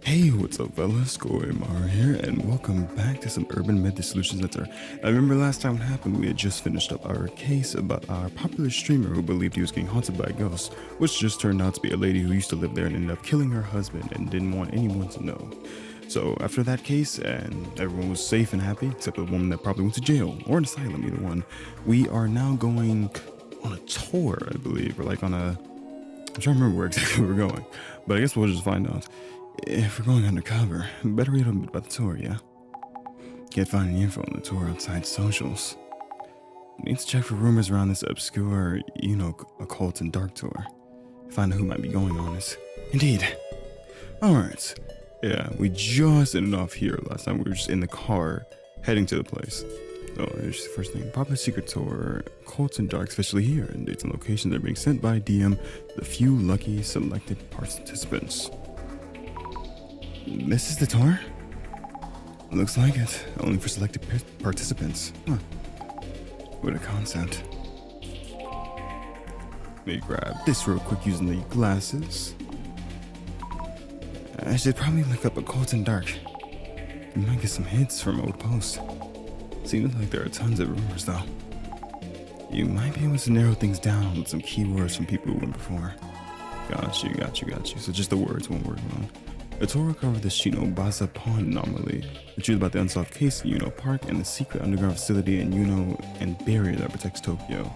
Hey, what's up, fellas? Corey Mara here, and welcome back to some Urban Myth Dissolution Center. I remember last time it happened, we had just finished up our case about our popular streamer who believed he was getting haunted by ghosts, which just turned out to be a lady who used to live there and ended up killing her husband and didn't want anyone to know. So after that case, and everyone was safe and happy, except the woman that probably went to jail or an asylum, either one, we are now going on a tour, I believe, or like on a... I'm trying to remember where exactly we're going, but I guess we'll just find out. If we're going undercover, better read a bit about the tour, yeah? Can't find any info on the tour outside socials. Need to check for rumors around this obscure, occult and dark tour. Find out who might be going on it. Indeed. Alright. Yeah, we just ended off here last time. We were just in the car, heading to the place. Oh, there's the first thing. Popular secret tour, occults and darks officially here, and dates and locations are being sent by DM the few lucky selected participants. This is the tour? Looks like it. Only for selected participants. Huh. What a concept. Let me grab this real quick using the glasses. I should probably look up Occult and Dark. You might get some hits from old posts. Seems like there are tons of rumors though. You might be able to narrow things down with some keywords from people who went before. Got you. So just the words, one word alone. The tour will cover the Shinobaza Pond anomaly, the truth about the unsolved case in Yuno Park, and the secret underground facility in Yuno and barrier that protects Tokyo.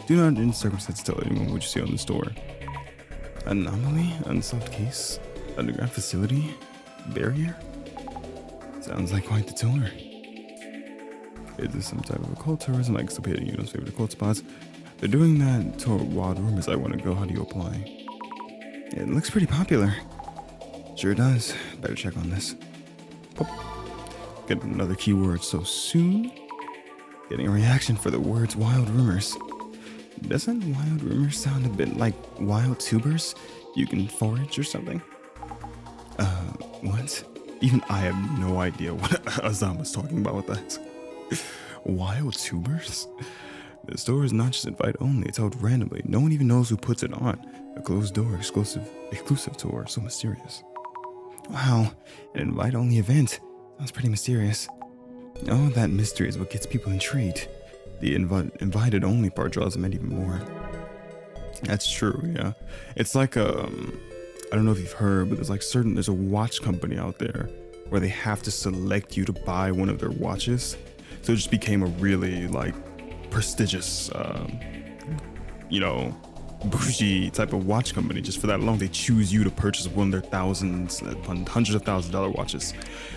Do not in circumstances tell anyone what you see on this tour. Anomaly? Unsolved case? Underground facility? Barrier? Sounds like quite the tour. Is this some type of occult tourism like some of Yuno's favorite occult spots? They're doing that tour wild rumors. I want to go. How do you apply? It looks pretty popular. Sure does. Better check on this. Oh. Get another keyword so soon. Getting a reaction for the words wild rumors. Doesn't wild rumors sound a bit like wild tubers? You can forage or something? What? Even I have no idea what Azama's talking about with that. Wild tubers? The store is not just invite only, it's held randomly. No one even knows who puts it on. A closed door, exclusive tour, so mysterious. Wow, an invite-only event. Sounds pretty mysterious. Oh, that mystery is what gets people intrigued. The invited-only part draws them in even more. That's true, yeah. It's like, I don't know if you've heard, but there's a watch company out there where they have to select you to buy one of their watches. So it just became a really, prestigious, bougie type of watch company. Just for that alone, they choose you to purchase one of their thousands upon hundreds of thousands of dollar watches.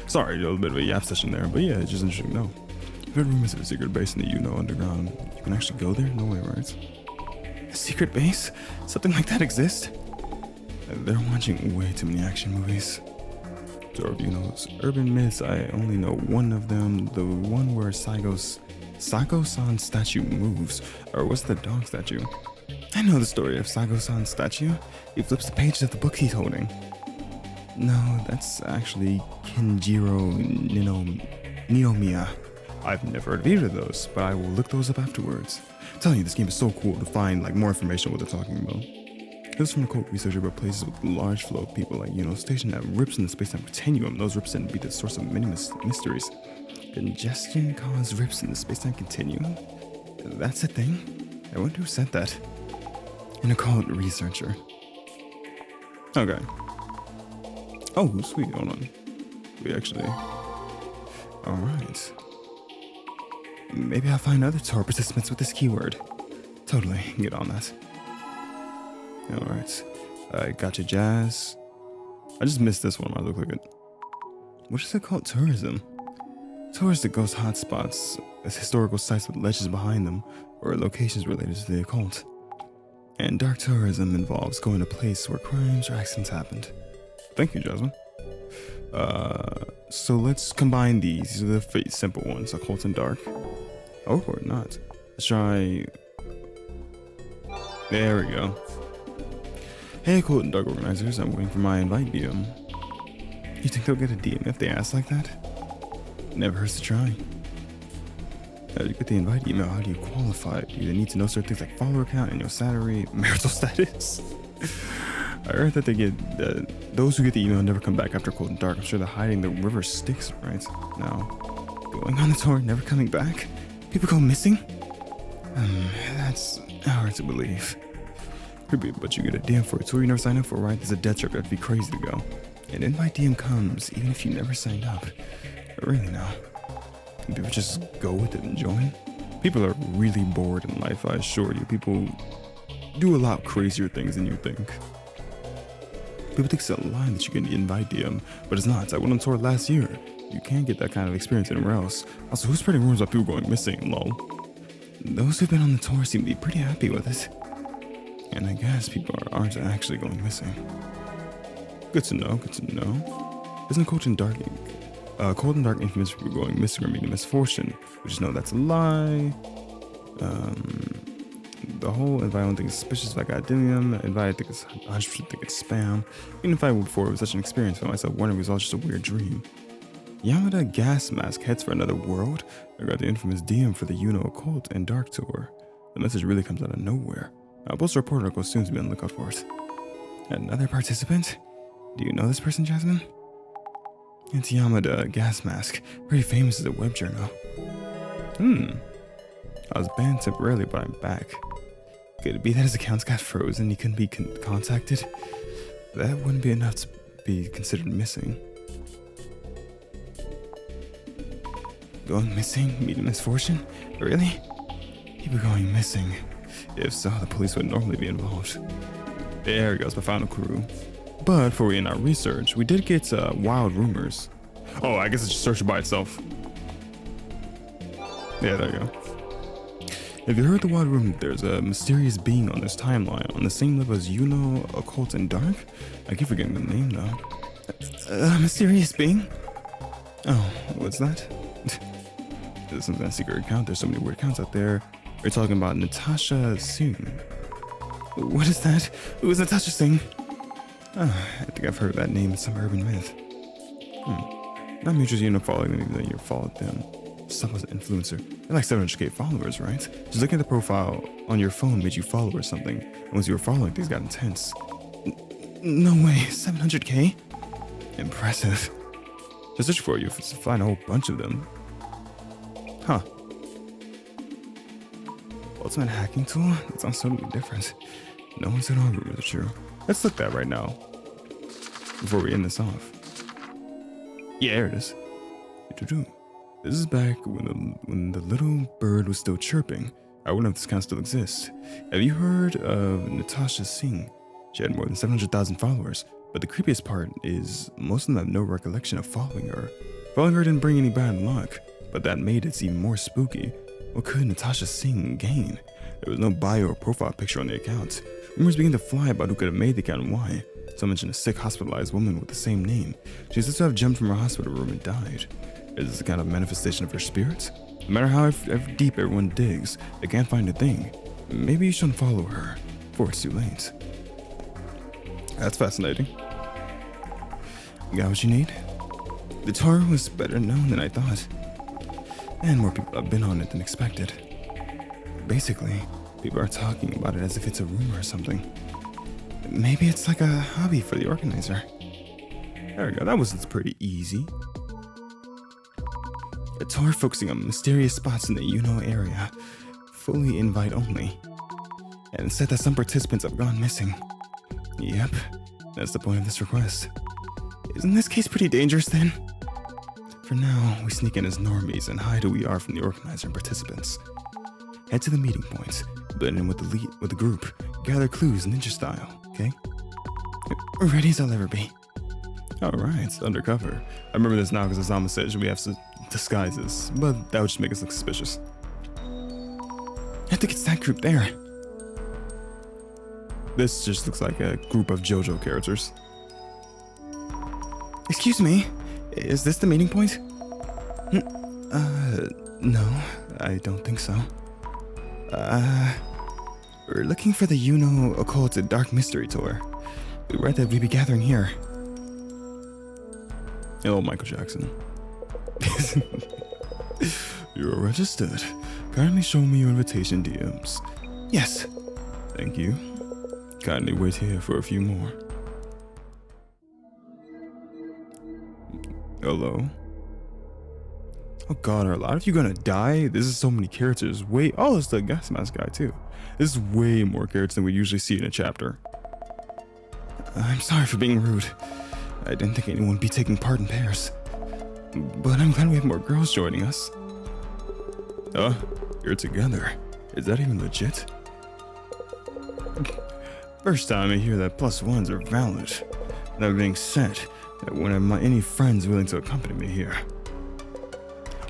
Sorry, a little bit of a yap session there, but yeah, it's just interesting to know. I've heard rumors of a secret base in the Yuno underground. You can actually go there? No way, right? A secret base? Something like that exists? They're watching way too many action movies. So if you know urban myths, I only know one of them, the one where Sago-san's statue moves. Or what's the dog statue? I know the story of Sago-san's statue. He flips the pages of the book he's holding. No, that's actually Kinjiro Ninomiya. I've never heard of either of those, but I will look those up afterwards. I'm telling you, this game is so cool to find more information on what they're talking about. This is from a cult researcher about places with large flow of people stationed at rips in the space-time continuum. Those rips tend to be the source of many mysteries. Congestion causes rips in the space-time continuum? That's a thing? I wonder who said that. An occult researcher. Okay. Oh, sweet. Hold on. We actually... Alright. Maybe I'll find other tour participants with this keyword. Totally. Get on that. Alright. I gotcha, Jazz. I just missed this one. I look like it. What is it called? Tourism? Tours that ghost hotspots as historical sites with legends behind them or locations related to the occult. And dark tourism involves going to a place where crimes or accidents happened. Thank you, Jasmine. So let's combine these. These are the simple ones, occult and dark. Oh, or not. Let's try... There we go. Hey, occult and dark organizers, I'm waiting for my invite DM. You think they'll get a DM if they ask like that? Never hurts to try. How do you get the invite email? How do you qualify? You need to know certain things like follower count and your salary, marital status. I heard that they get those who get the email never come back after cold and dark. I'm sure they're hiding the river Styx right now. Going on the tour, never coming back? People go missing? That's hard to believe. Creepy, but you get a DM for a tour you never signed up for, right? There's a death trip, that'd be crazy to go. And invite DM comes, even if you never signed up. But really now, can people just go with it and join? People are really bored in life, I assure you. People do a lot crazier things than you think. People think it's a lie that you can invite DM, but it's not. I went on tour last year. You can't get that kind of experience anywhere else. Also, who's spreading rumors about people going missing, lol? Those who've been on the tour seem to be pretty happy with it. And I guess people aren't actually going missing. Good to know, good to know. Isn't Cold and Dark infamous for people going missing or meeting misfortune? We just know that's a lie. The whole invite one thing is suspicious. If I got DM, invite I think it's 100% think it's spam. Even if I would before, it was such an experience for myself wondering it was all just a weird dream. Yamada Gas Mask heads for another world. I got the infamous DM for the Occult and Dark tour. The message really comes out of nowhere. I'll post a report article soon to be on the lookout for it. Another participant? Do you know this person, Jasmine? It's Yamada Gas Mask, pretty famous as a web journal. I was banned temporarily, but I'm back. Could it be that his accounts got frozen and he couldn't be contacted? That wouldn't be enough to be considered missing. Going missing? Meeting misfortune? Really? People going missing. If so, the police would normally be involved. There goes my final clue. But before we end our research, we did get wild rumors. Oh, I guess it's just searching by itself. Yeah, there you go. Have you heard the wild rumor that there's a mysterious being on this timeline on the same level as Occult and Dark? I keep forgetting the name though. A mysterious being? Oh, what's that? This isn't a secret account. There's so many weird accounts out there. We're talking about Natasha Singh. What is that? Who is Natasha Singh? Oh, I think I've heard that name in some urban myth. Not mutually, you know, following them, even though you followed them. Some was an influencer. They're like 700k followers, right? Just looking at the profile on your phone made you follow or something. And once you were following, things got intense. No way, 700k? Impressive. Just search for you to find a whole bunch of them. Huh. Ultimate hacking tool? That sounds totally different. No one said all rumors are true. Let's look that right now. Before we end this off. Yeah, there it is. This is back when the little bird was still chirping. I wonder if this account still exists. Have you heard of Natasha Singh? She had more than 700,000 followers, but the creepiest part is most of them have no recollection of following her. Following her didn't bring any bad luck, but that made it even more spooky. What could Natasha Singh gain? There was no bio or profile picture on the account. Rumors began to fly about who could have made the account and why. Some mentioned a sick, hospitalized woman with the same name. She says to have jumped from her hospital room and died. Is this a kind of manifestation of her spirit? No matter how deep everyone digs, they can't find a thing. Maybe you shouldn't follow her, before it's too late. That's fascinating. You got what you need? The tour was better known than I thought. And more people have been on it than expected. Basically, people are talking about it as if it's a rumor or something. Maybe it's like a hobby for the organizer. There we go, that was pretty easy. A tour focusing on mysterious spots in the area. Fully invite only. And it said that some participants have gone missing. Yep, that's the point of this request. Isn't this case pretty dangerous then? For now, we sneak in as normies and hide who we are from the organizer and participants. Head to the meeting point, blend in with the group, gather clues ninja style, okay? Ready as I'll ever be. Alright, undercover. I remember this now because Azama said we have disguises, but that would just make us look suspicious. I think it's that group there. This just looks like a group of JoJo characters. Excuse me, is this the meeting point? No, I don't think so. We're looking for the Occult and Dark Mystery Tour. We read that we'd be gathering here. Hello, Michael Jackson. You're registered. Kindly show me your invitation DMs. Yes. Thank you. Kindly wait here for a few more. Hello? Oh god, are a lot of you gonna die? This is so many characters. Wait, oh, it's the gas mask guy too. This is way more characters than we usually see in a chapter. I'm sorry for being rude. I didn't think anyone would be taking part in pairs. But I'm glad we have more girls joining us. You're together. Is that even legit? First time I hear that +1s are valid. That being said, I wouldn't have any friends willing to accompany me here.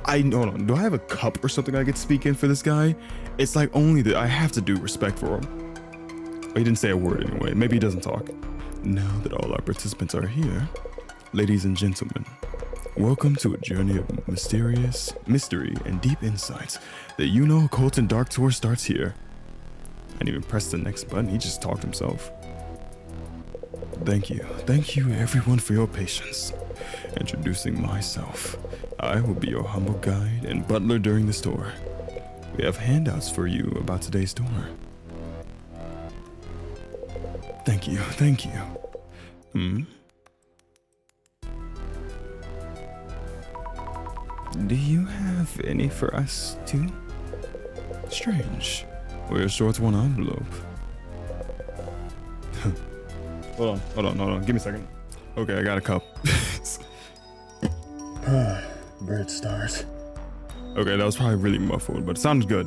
Hold on, do I have a cup or something I could speak in for this guy? It's like only that I have to do respect for him. But he didn't say a word anyway, maybe he doesn't talk. Now that all our participants are here, ladies and gentlemen, welcome to a journey of mystery, and deep insights. The Occult and Dark Tour starts here. I didn't even press the next button, he just talked himself. Thank you everyone for your patience. Introducing myself, I will be your humble guide and butler during this tour. We have handouts for you about today's tour. Thank you. Do you have any for us too? Strange. We're short one envelope. Hold on. Give me a second. Okay, I got a cup. Red stars. Okay, that was probably really muffled, but it sounded good.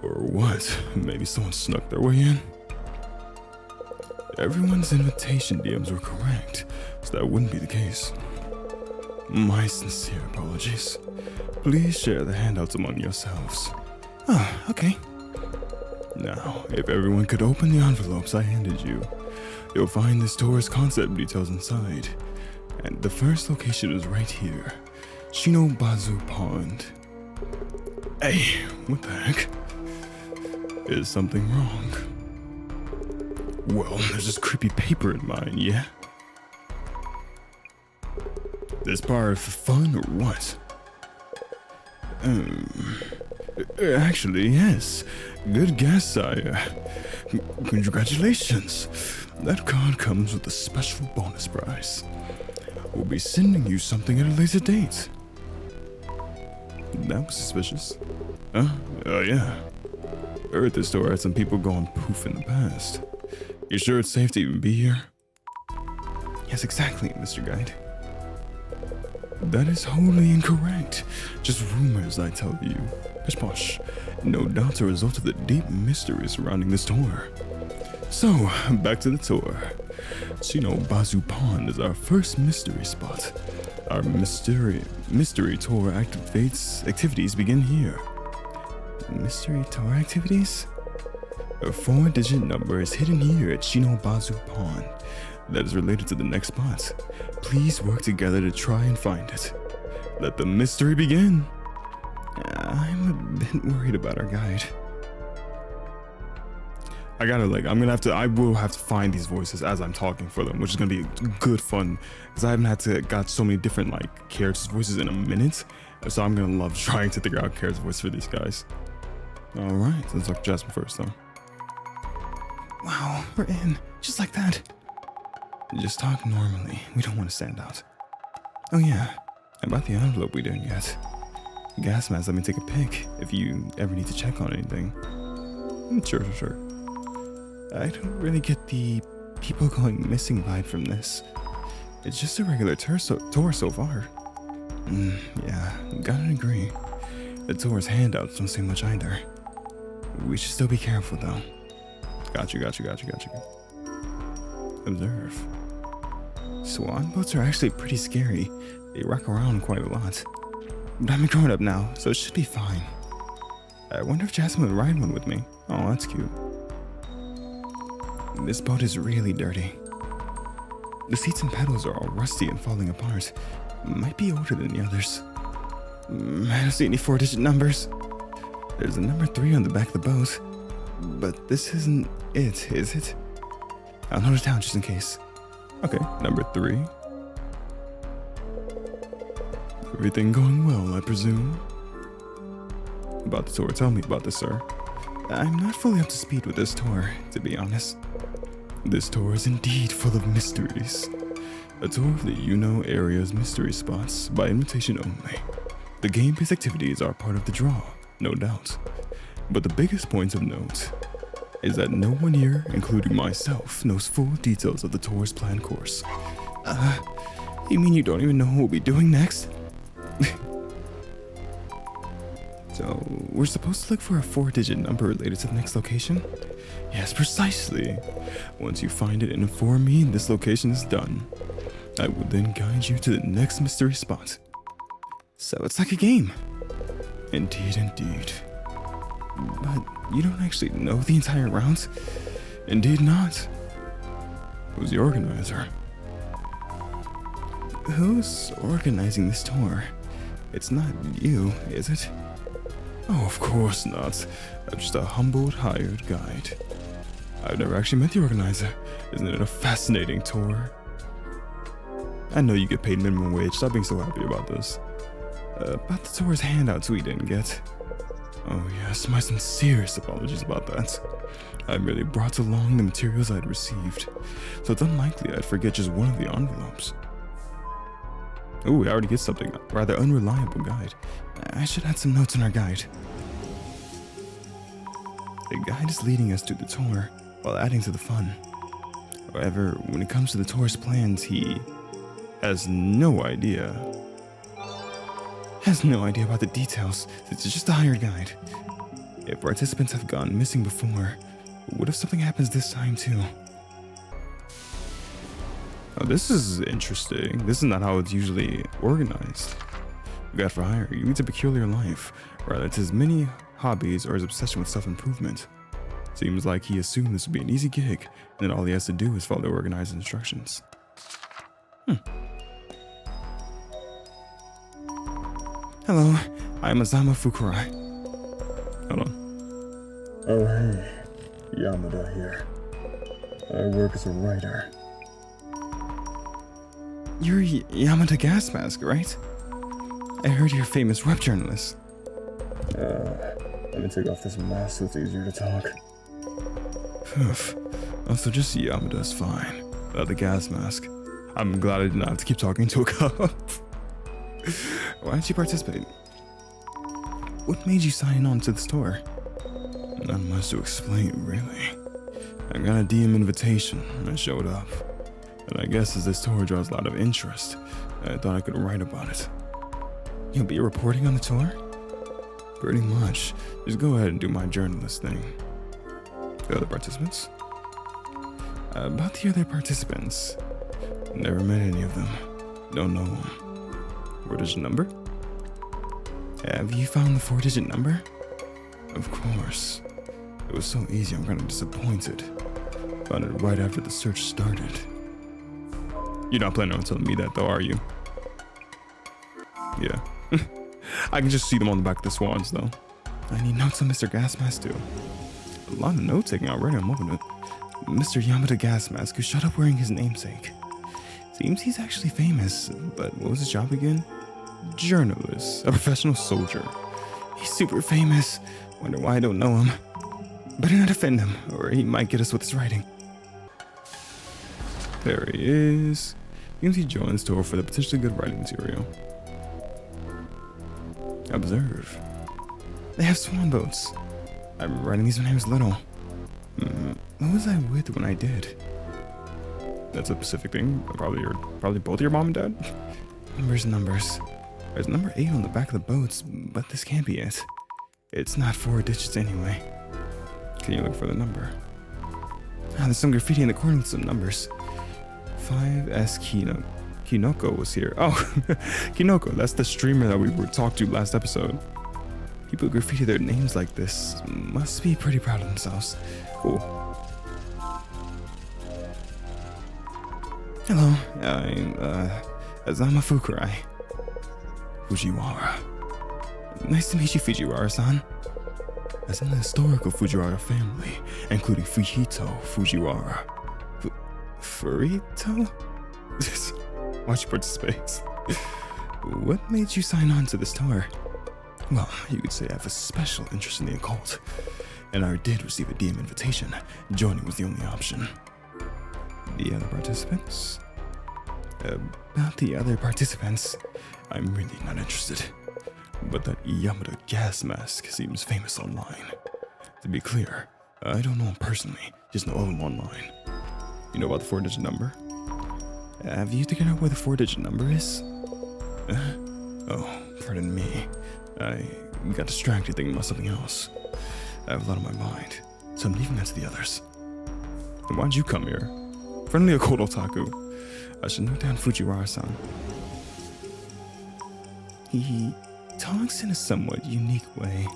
Or what? Maybe someone snuck their way in? Everyone's invitation DMs were correct, so that wouldn't be the case. My sincere apologies. Please share the handouts among yourselves. Okay. Now, if everyone could open the envelopes I handed you, you'll find this tour's concept details inside. And the first location is right here. Shinobazu Pond. Hey, what the heck? Is something wrong? Well, there's this creepy paper in mine, yeah? This part for fun or what? Actually, yes. Good guess, sire. Congratulations. That card comes with a special bonus prize. We'll be sending you something at a later date. That was suspicious. Yeah. Heard this store had some people going poof in the past. You sure it's safe to even be here? Yes, exactly, Mr. Guide. That is wholly incorrect. Just rumors, I tell you. Pish posh. No doubt a result of the deep mystery surrounding this tour. So, back to the tour. Shinobazu Pond is our first mystery spot. Our mystery tour activities begin here. Mystery tour activities? A 4-digit number is hidden here at Shinobazu Pond that is related to the next spot. Please work together to try and find it. Let the mystery begin. I'm a bit worried about our guide. I will have to find these voices as I'm talking for them, which is gonna be good fun because I haven't got so many different characters' voices in a minute. So I'm gonna love trying to figure out characters' voice for these guys. All right, let's talk Jasmine first though. Wow, we're in, just like that. Just talk normally, we don't want to stand out. Oh yeah, about the envelope we didn't get. Gas mask, let me take a pic if you ever need to check on anything. Sure. I don't really get the people going missing vibe from this. It's just a regular tour so far. Yeah, gotta agree. The tour's handouts don't say much either. We should still be careful though. Got you. Observe. Swan boats are actually pretty scary. They rock around quite a lot. But I'm a grown up now, so it should be fine. I wonder if Jasmine would ride one with me. Oh, that's cute. This boat is really dirty. The seats and pedals are all rusty and falling apart. Might be older than the others. I don't see any 4-digit numbers. There's a number 3 on the back of the boat. But this isn't it, is it? I'll note it down just in case. Okay, number 3. Everything going well, I presume? About the tour, tell me about this, sir. I'm not fully up to speed with this tour, to be honest. This tour is indeed full of mysteries. A tour of the Uno area's mystery spots by invitation only. The game-based activities are part of the draw, no doubt. But the biggest point of note is that no one here, including myself, knows full details of the tour's planned course. You mean you don't even know what we'll be doing next? So, we're supposed to look for a 4-digit number related to the next location? Yes, precisely. Once you find it and inform me this location is done, I will then guide you to the next mystery spot. So it's like a game. Indeed, indeed. But you don't actually know the entire route? Indeed not. Who's the organizer? Who's organizing this tour? It's not you, is it? Oh, of course not. I'm just a humbled hired guide. I've never actually met the organizer. Isn't it a fascinating tour? I know you get paid minimum wage. Stop being so happy about this. About the tour's handouts we didn't get. Oh yes, my sincerest apologies about that. I merely brought along the materials I'd received, so it's unlikely I'd forget just one of the envelopes. Ooh, I already get something. Rather unreliable guide. I should add some notes in our guide. The guide is leading us to the tour while adding to the fun. However, when it comes to the tour's plans, he has no idea. Has no idea about the details. It's just a hired guide. If participants have gone missing before, what if something happens this time too? Oh, this is interesting. This is not how it's usually organized. Guide for hire. He leads a peculiar life. Rather, it's his many hobbies or his obsession with self-improvement. Seems like he assumed this would be an easy gig, and then all he has to do is follow the organized instructions. Hello, I'm Azama Fukurai. Hold on. Oh hey, Yamada here. I work as a writer. You're Yamada Gas Mask, right? I heard you're a famous web journalist. Let me take off this mask so it's easier to talk. Also, just Yamada's fine. The gas mask. I'm glad I did not have to keep talking to a cup. Why didn't you participate? What made you sign on to the store? Not much to explain, really. I got a DM invitation and I showed up. And I guess as this tour draws a lot of interest, I thought I could write about it. You'll be reporting on the tour? Pretty much. Just go ahead and do my journalist thing. The other participants? About the other participants. Never met any of them. Don't know them. What is your number? Have you found the 4-digit number? Of course. It was so easy, I'm kind of disappointed. Found it right after the search started. You're not planning on telling me that though, are you? Yeah. I can just see them on the back of the swans though. I need notes on Mr. Gasmask too. A lot of note taking already, I'm loving it. Mr. Yamada Gasmask, who showed up wearing his namesake. Seems he's actually famous, but what was his job again? Journalist, a professional soldier. He's super famous. Wonder why I don't know him. Better not offend him, or he might get us with his writing. There he is. Seems he joins tour for the potentially good writing material. Observe. They have swan boats. I remember writing these when I was little. Who was I with when I did? That's a specific thing. Probably both your mom and dad. Numbers. There's number 8 on the back of the boats, but this can't be it. It's not 4 digits anyway. Can you look for the number? There's some graffiti in the corner with some numbers. 5S Kinoko was here. Oh, Kinoko, that's the streamer that we were talked to last episode. People who graffiti their names like this must be pretty proud of themselves. Cool. Hello, I'm Azama Fukurai. Fujiwara. Nice to meet you, Fujiwara-san. As in the historical Fujiwara family, including Fujito Fujiwara. Furito? Watch you participate. What made you sign on to this tour? Well, you could say I have a special interest in the occult, and I did receive a DM invitation. Joining was the only option. The other participants? About the other participants, I'm really not interested. But that Yamada gas mask seems famous online. To be clear, I don't know him personally, just know of him online. You know about the 4-digit number? Have you figured out where the 4-digit number is? Oh, pardon me. I got distracted thinking about something else. I have a lot on my mind, so I'm leaving that to the others. And why'd you come here? Friendly Occult Otaku. I should note down Fujiwara-san. He talks in a somewhat unique way.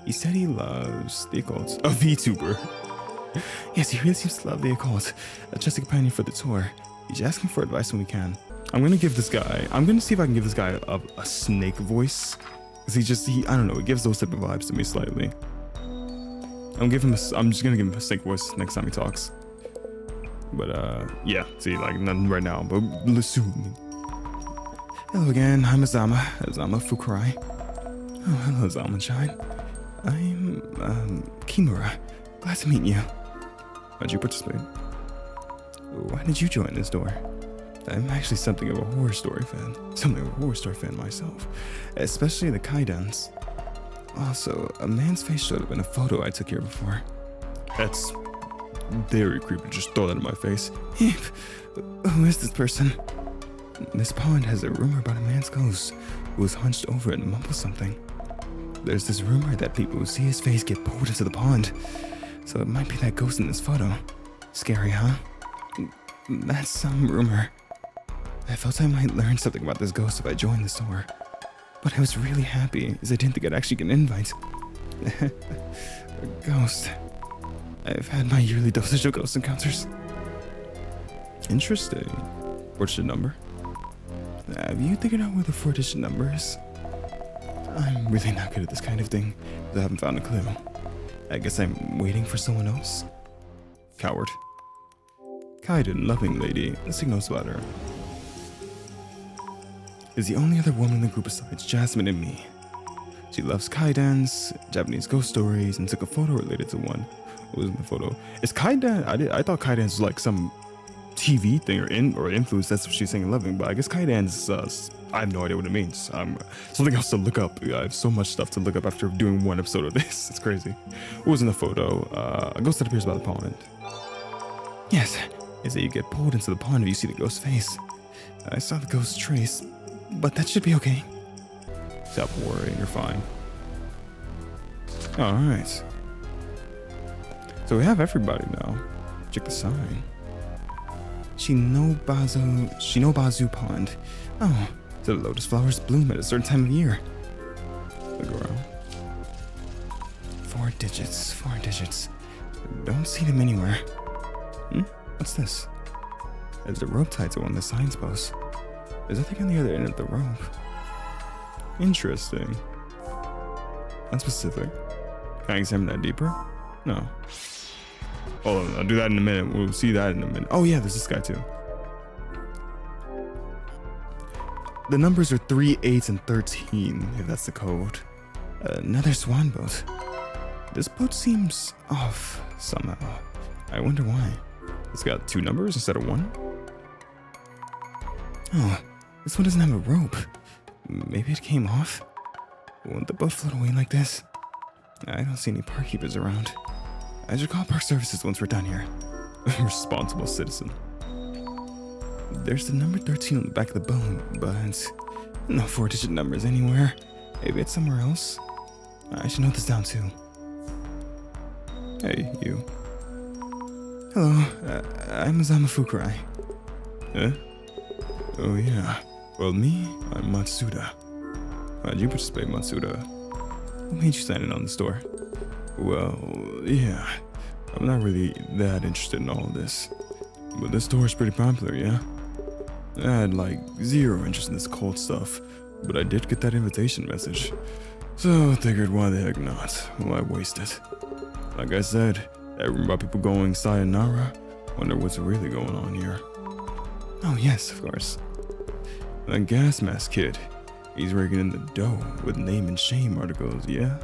He said he loves the occult. A VTuber. Yes, he really seems to love the occult. Just a companion for the tour. He's asking for advice when we can. I'm gonna see if I can give this guy a snake voice. Cause I don't know, it gives those type of vibes to me slightly. I'm just gonna give him a snake voice next time he talks. But yeah, see, like nothing right now, but listen. Hello again, I'm Azama Fukurai. Oh, hello Azama-chan. I'm Kimura. Glad to meet you. How'd you participate? Why did you join this door? I'm actually something of a horror story fan myself, especially the kaidans. Also, a man's face showed up in a photo I took here before. That's very creepy, just throw that in my face. Who is this person? This pond has a rumor about a man's ghost who was hunched over it and mumbles something. There's this rumor that people who see his face get pulled into the pond, so it might be that ghost in this photo. Scary, huh? That's some rumor. I felt I might learn something about this ghost if I joined the store, but I was really happy as I didn't think I'd actually get an invite. A ghost. I've had my yearly dosage of ghost encounters. Interesting. What's your number? Have you figured out where the 4-digit number is? I'm really not good at this kind of thing, but I haven't found a clue. I guess I'm waiting for someone else. Coward. Kaiden, loving lady, let's take notes about her. Is the only other woman in the group besides Jasmine and me. She loves kaidans, Japanese ghost stories, and took a photo related to one. What was in the photo? Is kaidan? I thought kaidans was like some TV thing or influence. That's what she's saying, loving. But I guess kaidans. I have no idea what it means. Something else to look up. I have so much stuff to look up after doing one episode of this. It's crazy. What was in the photo? A ghost that appears by the pond. Yes, is that you get pulled into the pond if you see the ghost's face. I saw the ghost's trace, but that should be okay. Stop worrying, you're fine. Alright. So we have everybody now. Check the sign. Shinobazu Pond. Oh, the lotus flowers bloom at a certain time of year. Look around. 4 digits. Don't see them anywhere. What's this? There's a rope tied to one of the signs posts. There's nothing on the other end of the rope. Interesting. Unspecific. Can I examine that deeper? No. Hold on, I'll do that in a minute. We'll see that in a minute. Oh yeah, there's this guy too. The numbers are 3, 8, and 13, if that's the code. Another swan boat. This boat seems off somehow. I wonder why. It's got 2 numbers instead of 1. Oh, this one doesn't have a rope. Maybe it came off? Won't the boat float away like this? I don't see any park keepers around. I should call park services once we're done here. Responsible citizen. There's the number 13 on the back of the boat, but no 4-digit numbers anywhere. Maybe it's somewhere else. I should note this down too. Hey, you. Hello, I'm Azama Fukurai. Oh yeah. Well, me, I'm Matsuda. How'd you participate, Matsuda? What made you sign in on the store? Well, yeah. I'm not really that interested in all of this. But this store is pretty popular, yeah? I had like 0 interest in this cult stuff, but I did get that invitation message. So I figured, why the heck not? Why waste it? Like I said, that rumor about people going sayonara, wonder what's really going on here. Oh yes, of course. That gas mask kid, he's raking in the dough with name and shame articles, yeah?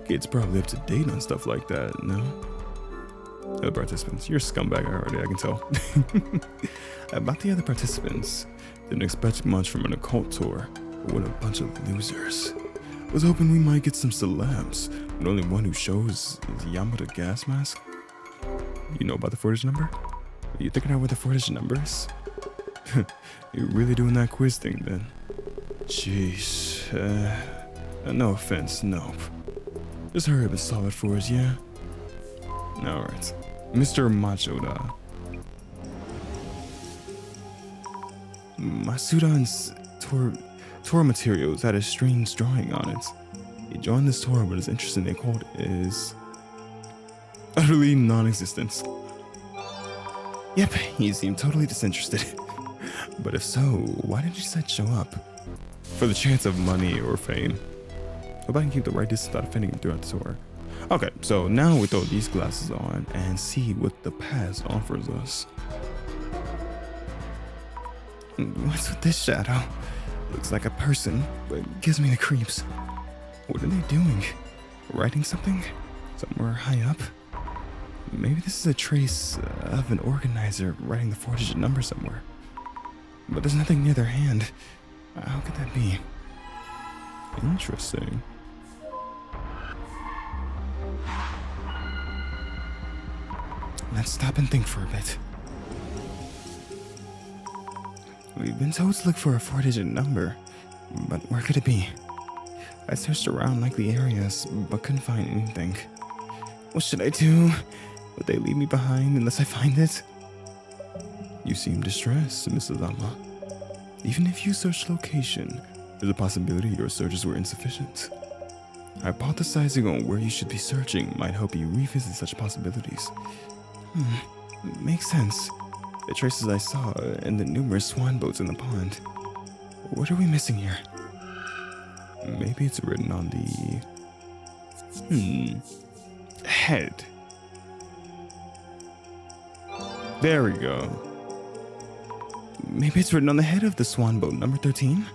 Kid's probably up to date on stuff like that, no? Other participants, you're a scumbag already, I can tell. About the other participants, didn't expect much from an occult tour, but what a bunch of losers. Was hoping we might get some celebs, but only one who shows is Yamada gas mask. You know about the 4-digit number? Are you thinking out what the 4-digit number is? You're really doing that quiz thing then? Jeez, no offense, nope. Just hurry up and solve it for us, yeah? Alright. Mr. Machoda. Masudan's tour materials had a strange drawing on it. He joined this tour, but his interest in the occult is utterly non-existent. Yep, he seemed totally disinterested. But if so, why did you decide to show up? For the chance of money or fame. Hope I can keep the right distance without offending him throughout the tour. Okay, so now we throw these glasses on and see what the past offers us. What's with this shadow? Looks like a person, but gives me the creeps. What are they doing? Writing something? Somewhere high up? Maybe this is a trace of an organizer writing the 4-digit number somewhere. But there's nothing near their hand. How could that be? Interesting. Let's stop and think for a bit. We've been told to look for a 4-digit number, but where could it be? I searched around likely areas, but couldn't find anything. What should I do? Would they leave me behind unless I find it? You seem distressed, Miss Azama. Even if you searched location, there's a possibility your searches were insufficient. Hypothesizing on where you should be searching might help you revisit such possibilities. Makes sense. The traces I saw and the numerous swan boats in the pond. What are we missing here? Maybe it's written on the... head. There we go. Maybe it's written on the head of the swan boat, number 13?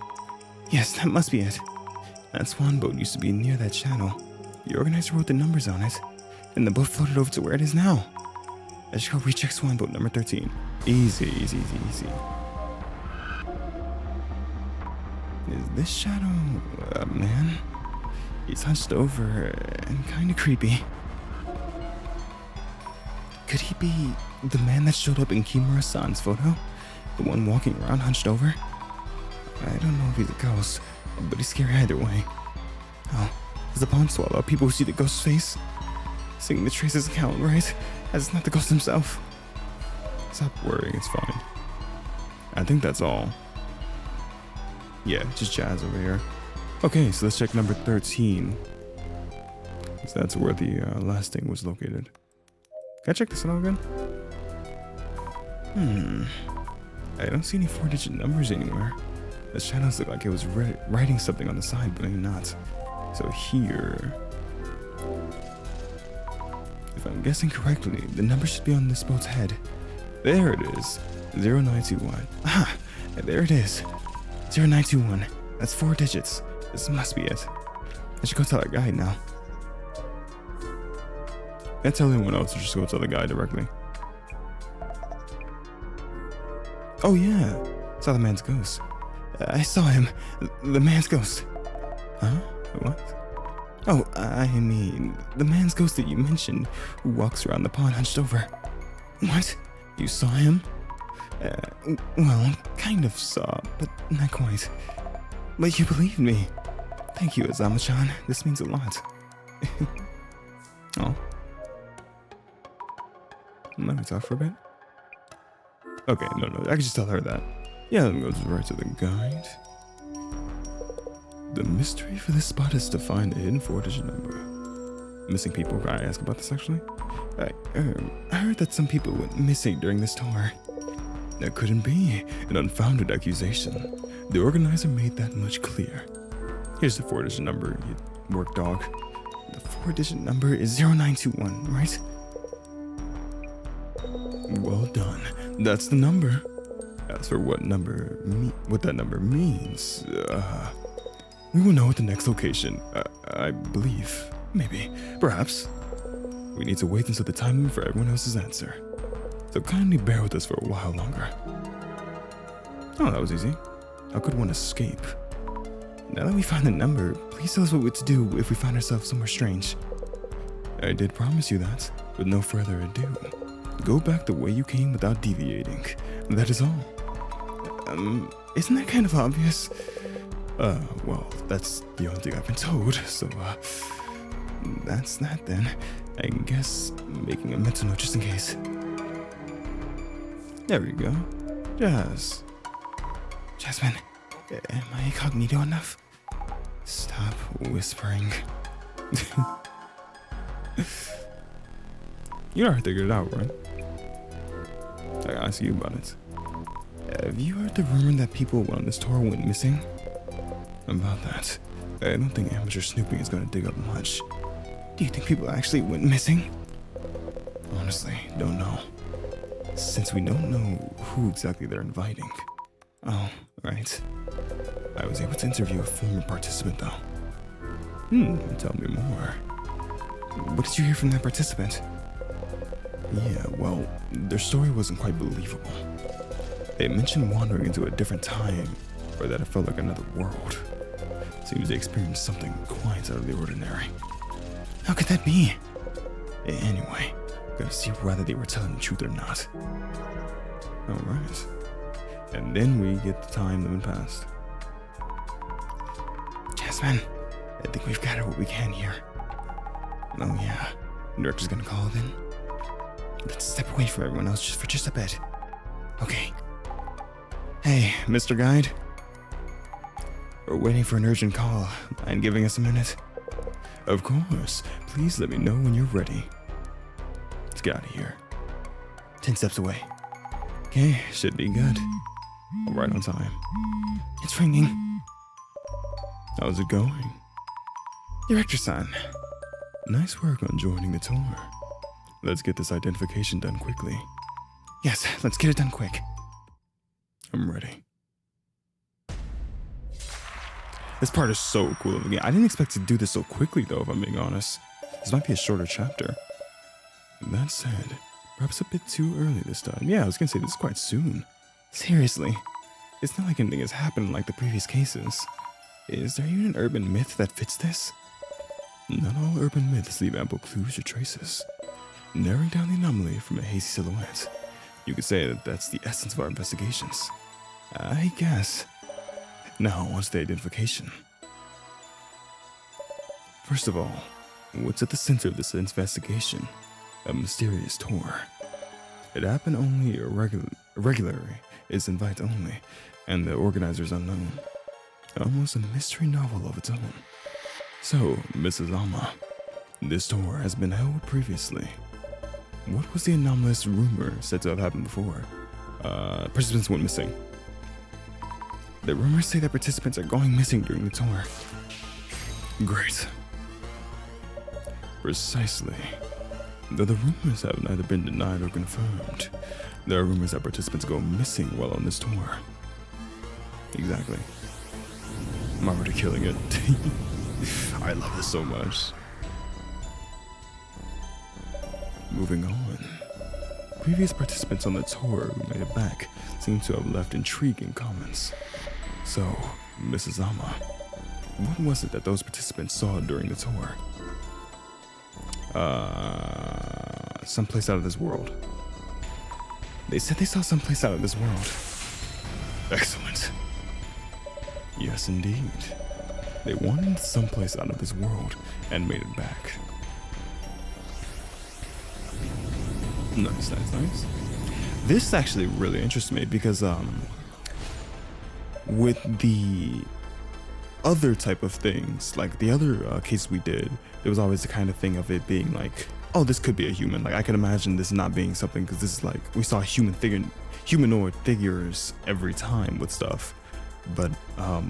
Yes, that must be it. That swan boat used to be near that channel. The organizer wrote the numbers on it, and the boat floated over to where it is now. I should go recheck swan boat number 13. Easy, easy, easy, easy. Is this shadow a man? He's hunched over and kind of creepy. Could he be the man that showed up in Kimura-san's photo? The one walking around hunched over? I don't know if he's a ghost, but he's scary either way. Oh, is the pond swallow people who see the ghost's face? Seeing the traces count, right? As it's not the ghost himself. Stop worrying, it's fine. I think that's all. Yeah, just jazz over here. Okay, so let's check number 13. So that's where the last thing was located. Can I check this out again? I don't see any 4-digit numbers anywhere. The shadows look like it was writing something on the side, but maybe not. So here... If I'm guessing correctly, the number should be on this boat's head. There it is. 0921. Ah, there it is. 0921. That's 4 digits. This must be it. I should go tell our guide now. Can't tell anyone else, or just go tell the guy directly. Oh yeah, saw the man's ghost. I saw him. The man's ghost. Huh? What? Oh, I mean, the man's ghost that you mentioned, who walks around the pond hunched over. What? You saw him? Well, kind of saw, but not quite. But you believed me. Thank you, Azama-chan. This means a lot. Oh. Let me talk for a bit. Okay, no, I can just tell her that. Yeah, let me go right to the guide. The mystery for this spot is to find a hidden 4-digit number. Missing people, can I ask about this actually? I heard that some people went missing during this tour. That couldn't be an unfounded accusation. The organizer made that much clear. Here's the 4-digit number, you work dog. The 4-digit number is 0921, right? Well done. That's the number. As for what that number means, we will know at the next location. I believe. Maybe. Perhaps. We need to wait until the timing for everyone else's answer. So kindly bear with us for a while longer. Oh, that was easy. How could one escape? Now that we found the number, please tell us what to do if we find ourselves somewhere strange. I did promise you that. With no further ado, go back the way you came without deviating. That is all. Isn't that kind of obvious? Well, that's the only thing I've been told, so, that's that then. I guess making a mental note just in case. There we go. Jasmine, am I incognito enough? Stop whispering. You already figured it out, right? I gotta ask you about it. Have you heard the rumor that people on this tour went missing? About that, I don't think amateur snooping is gonna dig up much. Do you think people actually went missing? Honestly, don't know. Since we don't know who exactly they're inviting. Oh, right. I was able to interview a former participant though. Tell me more. What did you hear from that participant? Yeah, well, their story wasn't quite believable. They mentioned wandering into a different time, or that it felt like another world. Seems they experienced something quite out of the ordinary. How could that be? Anyway, gotta see whether they were telling the truth or not. Alright. And then we get the time limit passed. Jasmine, I think we've gathered what we can here. Oh yeah, the director's gonna call then. Let's step away from everyone else for just a bit. Okay. Hey, Mr. Guide. We're waiting for an urgent call. Mind giving us a minute? Of course. Please let me know when you're ready. Let's get out of here. 10 steps away. Okay, should be good. Right on time. It's ringing. How's it going? Director-san. Nice work on joining the tour. Let's get this identification done quickly. Yes, let's get it done quick. I'm ready. This part is so cool of the game. I didn't expect to do this so quickly though, if I'm being honest. This might be a shorter chapter. That said, perhaps a bit too early this time. Yeah, I was gonna say this is quite soon. Seriously, it's not like anything has happened like the previous cases. Is there even an urban myth that fits this? Not all urban myths leave ample clues or traces. Narrowing down the anomaly from a hazy silhouette. You could say that that's the essence of our investigations. I guess. Now, what's the identification? First of all, what's at the center of this investigation? A mysterious tour. It happened only irregularly, it's invite only, and the organizers unknown. Almost a mystery novel of its own. So, Mrs. Azama, this tour has been held previously. What was the anomalous rumor said to have happened before? Participants went missing. The rumors say that participants are going missing during the tour. Great. Precisely. Though the rumors have neither been denied or confirmed, there are rumors that participants go missing while on this tour. Exactly. I'm already killing it. I love this so much. Moving on. Previous participants on the tour who made it back seem to have left intriguing comments. So, Mrs. Azama, what was it that those participants saw during the tour? Someplace out of this world. They said they saw someplace out of this world. Excellent. Yes, indeed. They wanted someplace out of this world and made it back. Nice, nice, nice. This actually really interests me because with the other type of things, like the other case we did, there was always the kind of thing of it being like, oh, this could be a human. Like I can imagine this not being something because this is like, we saw humanoid figures every time with stuff. But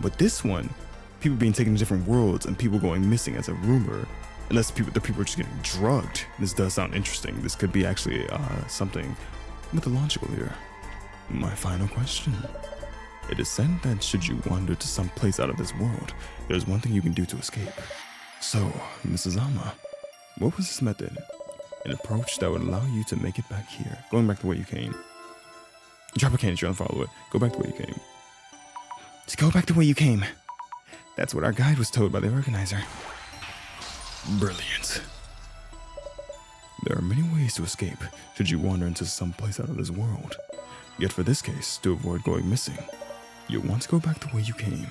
with this one, people being taken to different worlds and people going missing as a rumor, unless the people are just getting drugged. This does sound interesting. This could be actually something mythological here. My final question. It is said that should you wander to some place out of this world, there's one thing you can do to escape. So, Mrs. Azama, what was this method? An approach that would allow you to make it back here, going back the way you came. Drop a candy, try and follow it. Go back the way you came. To go back the way you came. That's what our guide was told by the organizer. Brilliant. There are many ways to escape should you wander into some place out of this world. Yet for this case, to avoid going missing, you'll want to go back the way you came.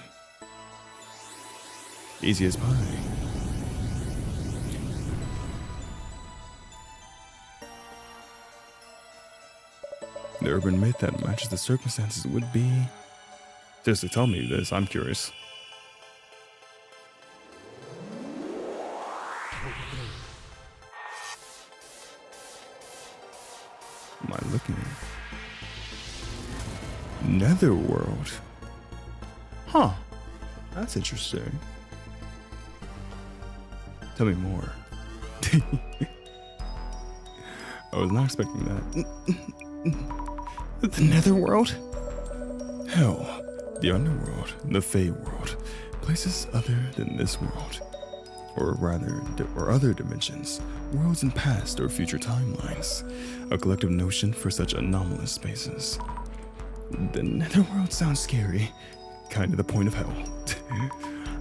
Easy as pie. The urban myth that matches the circumstances would be... Seriously, tell me this, I'm curious. Am I looking? Netherworld. Huh. That's interesting. Tell me more. I was not expecting that. The Netherworld? Hell, the Underworld, the Fey world, places other than this world. Or rather, or other dimensions, worlds in past or future timelines, a collective notion for such anomalous spaces. The Netherworld sounds scary, kind of the point of hell.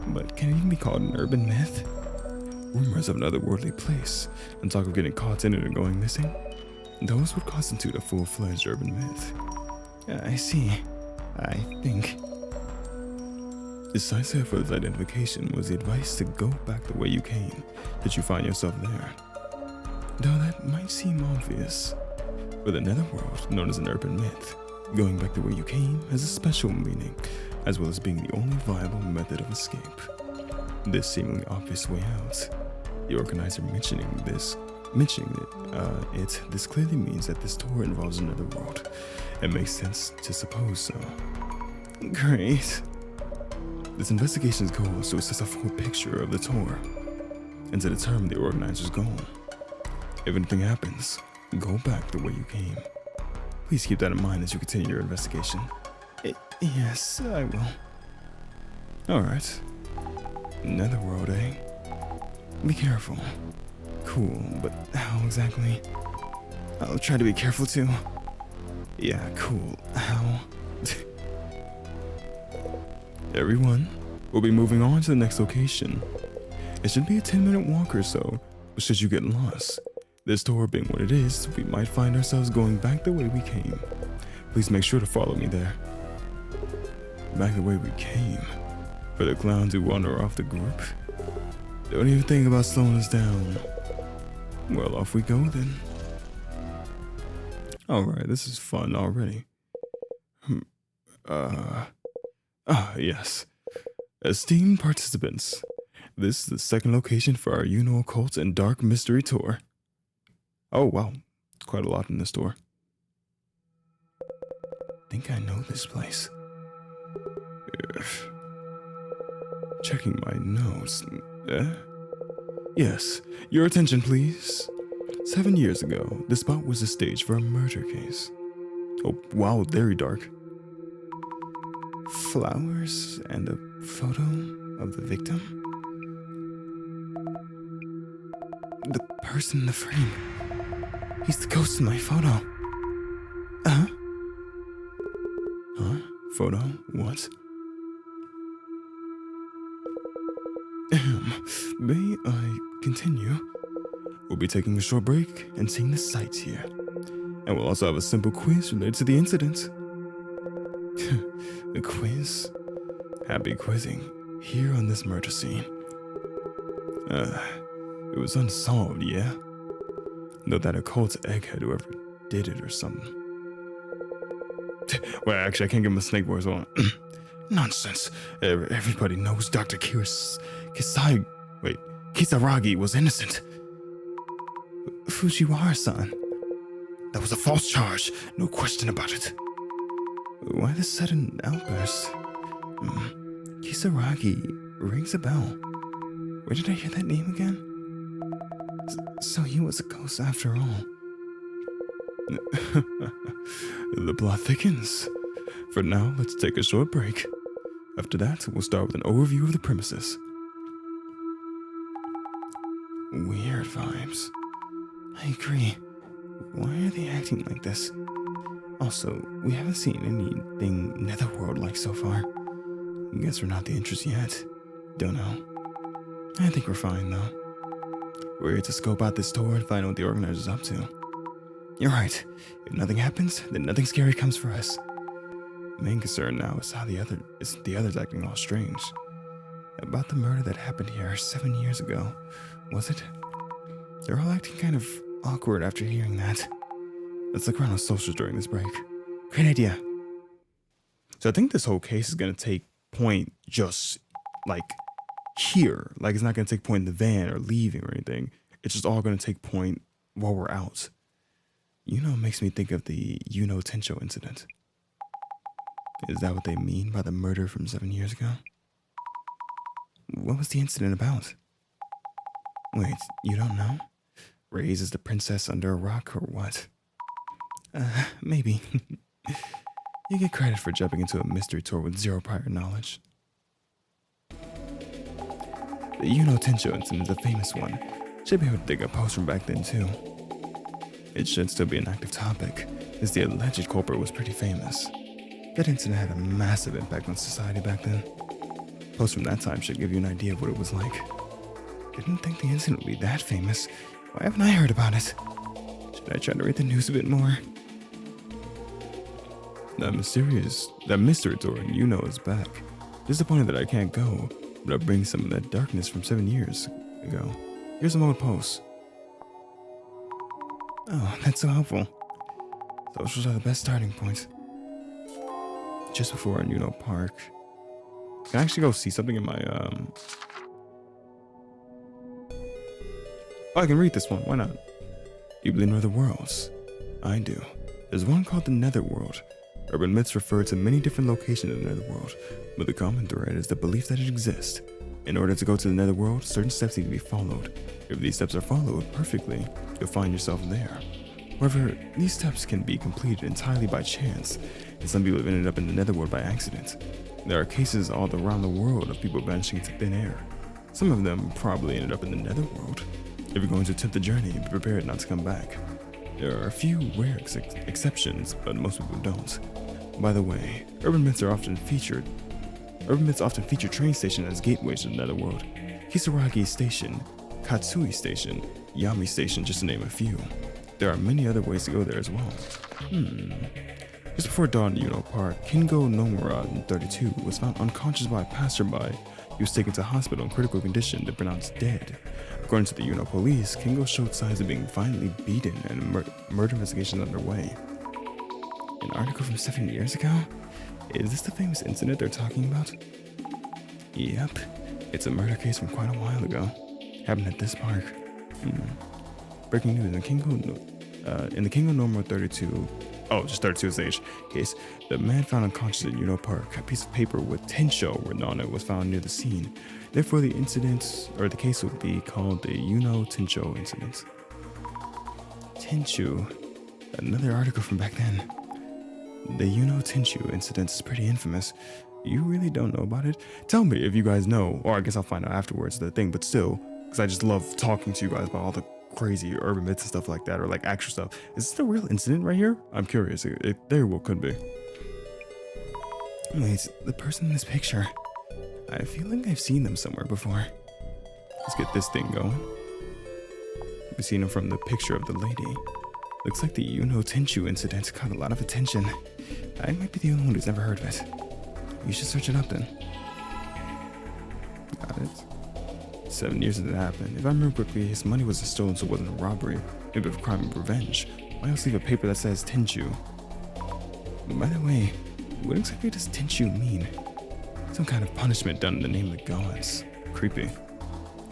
But can it even be called an urban myth? Rumors of an otherworldly place, and talk of getting caught in it and going missing, those would constitute a full-fledged urban myth. I see. I think. Decisive for this identification was the advice to go back the way you came, that you find yourself there. Though that might seem obvious, for the Netherworld, known as an urban myth, going back the way you came has a special meaning, as well as being the only viable method of escape. This seemingly obvious way out, the organizer mentioning this clearly means that this tour involves another world. It makes sense to suppose so. Great. This investigation's goal is to assess a full picture of the tour and to determine the organizer's goal. If anything happens, go back the way you came. Please keep that in mind as you continue your investigation. Yes, I will. Alright. Netherworld, eh? Be careful. Cool, but how exactly? I'll try to be careful too. Yeah, cool. How? Everyone, we'll be moving on to the next location. It should be a 10-minute walk or so, but should you get lost, this tour being what it is, we might find ourselves going back the way we came. Please make sure to follow me there. Back the way we came. For the clowns who wander off the group. Don't even think about slowing us down. Well, off we go then. Alright, this is fun already. Yes. Esteemed participants, this is the second location for our Occult and Dark Mystery Tour. Oh wow, quite a lot in this tour. Think I know this place. Checking my notes. Yes, your attention please. 7 years ago, the spot was a stage for a murder case. Oh wow, very dark. Flowers and a photo of the victim. The person in the frame. He's the ghost in my photo. Huh? Photo? What? May I continue? We'll be taking a short break and seeing the sights here. And we'll also have a simple quiz related to the incident. A quiz? Happy quizzing here on this murder scene. It was unsolved, yeah? Though that occult egghead whoever did it or something. Well, actually, I can't give him a snake voice on. Nonsense. Everybody knows Dr. Kisaragi was innocent. Fujiwara-san. That was a false charge, no question about it. Why the sudden outburst? Kisaragi rings a bell. Where did I hear that name again? So he was a ghost after all. The plot thickens. For now, let's take a short break. After that, we'll start with an overview of the premises. Weird vibes. I agree. Why are they acting like this? Also, we haven't seen anything Netherworld-like so far. Guess we're not the interest yet. Don't know. I think we're fine, though. We're here to scope out this tour and find out what the organizer's up to. You're right. If nothing happens, then nothing scary comes for us. Main concern now is how the others acting all strange. About the murder that happened here 7 years ago, was it? They're all acting kind of awkward after hearing that. Let's look around on socials during this break. Great idea. So I think this whole case is gonna take point just like here. Like it's not gonna take point in the van or leaving or anything. It's just all gonna take point while we're out. You know, it makes me think of the Tencho incident. Is that what they mean by the murder from 7 years ago? What was the incident about? Wait, you don't know? Raised as the princess under a rock or what? Maybe. You get credit for jumping into a mystery tour with zero prior knowledge. The Tencho incident is a famous one. Should be able to dig a post from back then too. It should still be an active topic, as the alleged culprit was pretty famous. That incident had a massive impact on society back then. Posts from that time should give you an idea of what it was like. Didn't think the incident would be that famous. Why haven't I heard about it? Should I try to read the news a bit more? That mystery tour is back. Disappointed that I can't go, but I'll bring some of that darkness from 7 years ago. Here's some old posts. Oh, that's so helpful. Socials are the best starting point. Just before our park. Can I actually go see something in my Oh, I can read this one. Why not? You believe in other worlds? I do. There's one called the Netherworld. Urban myths refer to many different locations in the Netherworld, but the common thread is the belief that it exists. In order to go to the Netherworld, certain steps need to be followed. If these steps are followed perfectly, you'll find yourself there. However, these steps can be completed entirely by chance, and some people have ended up in the Netherworld by accident. There are cases all around the world of people vanishing into thin air. Some of them probably ended up in the Netherworld. If you're going to attempt the journey, be prepared not to come back. There are a few rare exceptions, but most people don't. By the way, urban myths often feature train stations as gateways to the Netherworld. Kisaragi Station, Katsui Station, Yami Station, just to name a few. There are many other ways to go there as well. Just before dawn at Park, Kingo Nomura, 32, was found unconscious by a passerby. He was taken to hospital in critical condition, then pronounced dead. According to the police, Kingo showed signs of being violently beaten and a murder investigation underway. An article from 7 years ago? Is this the famous incident they're talking about? Yep, it's a murder case from quite a while ago. Happened at this park. Breaking news, in the Kingo Nomura 32, just 32 is the age case, the man found unconscious at Park. A piece of paper with Tencho written on it was found near the scene. Therefore, the case would be called the Tencho incident. Tenchu, another article from back then. The Tenchu incident is pretty infamous. You really don't know about it? Tell me if you guys know, or I guess I'll find out afterwards the thing, but still, because I just love talking to you guys about all the crazy urban myths and stuff like that, or like actual stuff. Is this the real incident right here? I'm curious. It very well could be. Wait, the person in this picture. I feel like I've seen them somewhere before. Let's get this thing going. We've seen them from the picture of the lady. Looks like the Tenchu incident caught a lot of attention. I might be the only one who's never heard of it. You should search it up then. Got it. 7 years since it happened. If I remember correctly, his money was stolen, so it wasn't a robbery. Maybe a crime of revenge. Why else leave a paper that says Tenchu? By the way, what exactly does Tenchu mean? Some kind of punishment done in the name of the gods. Creepy.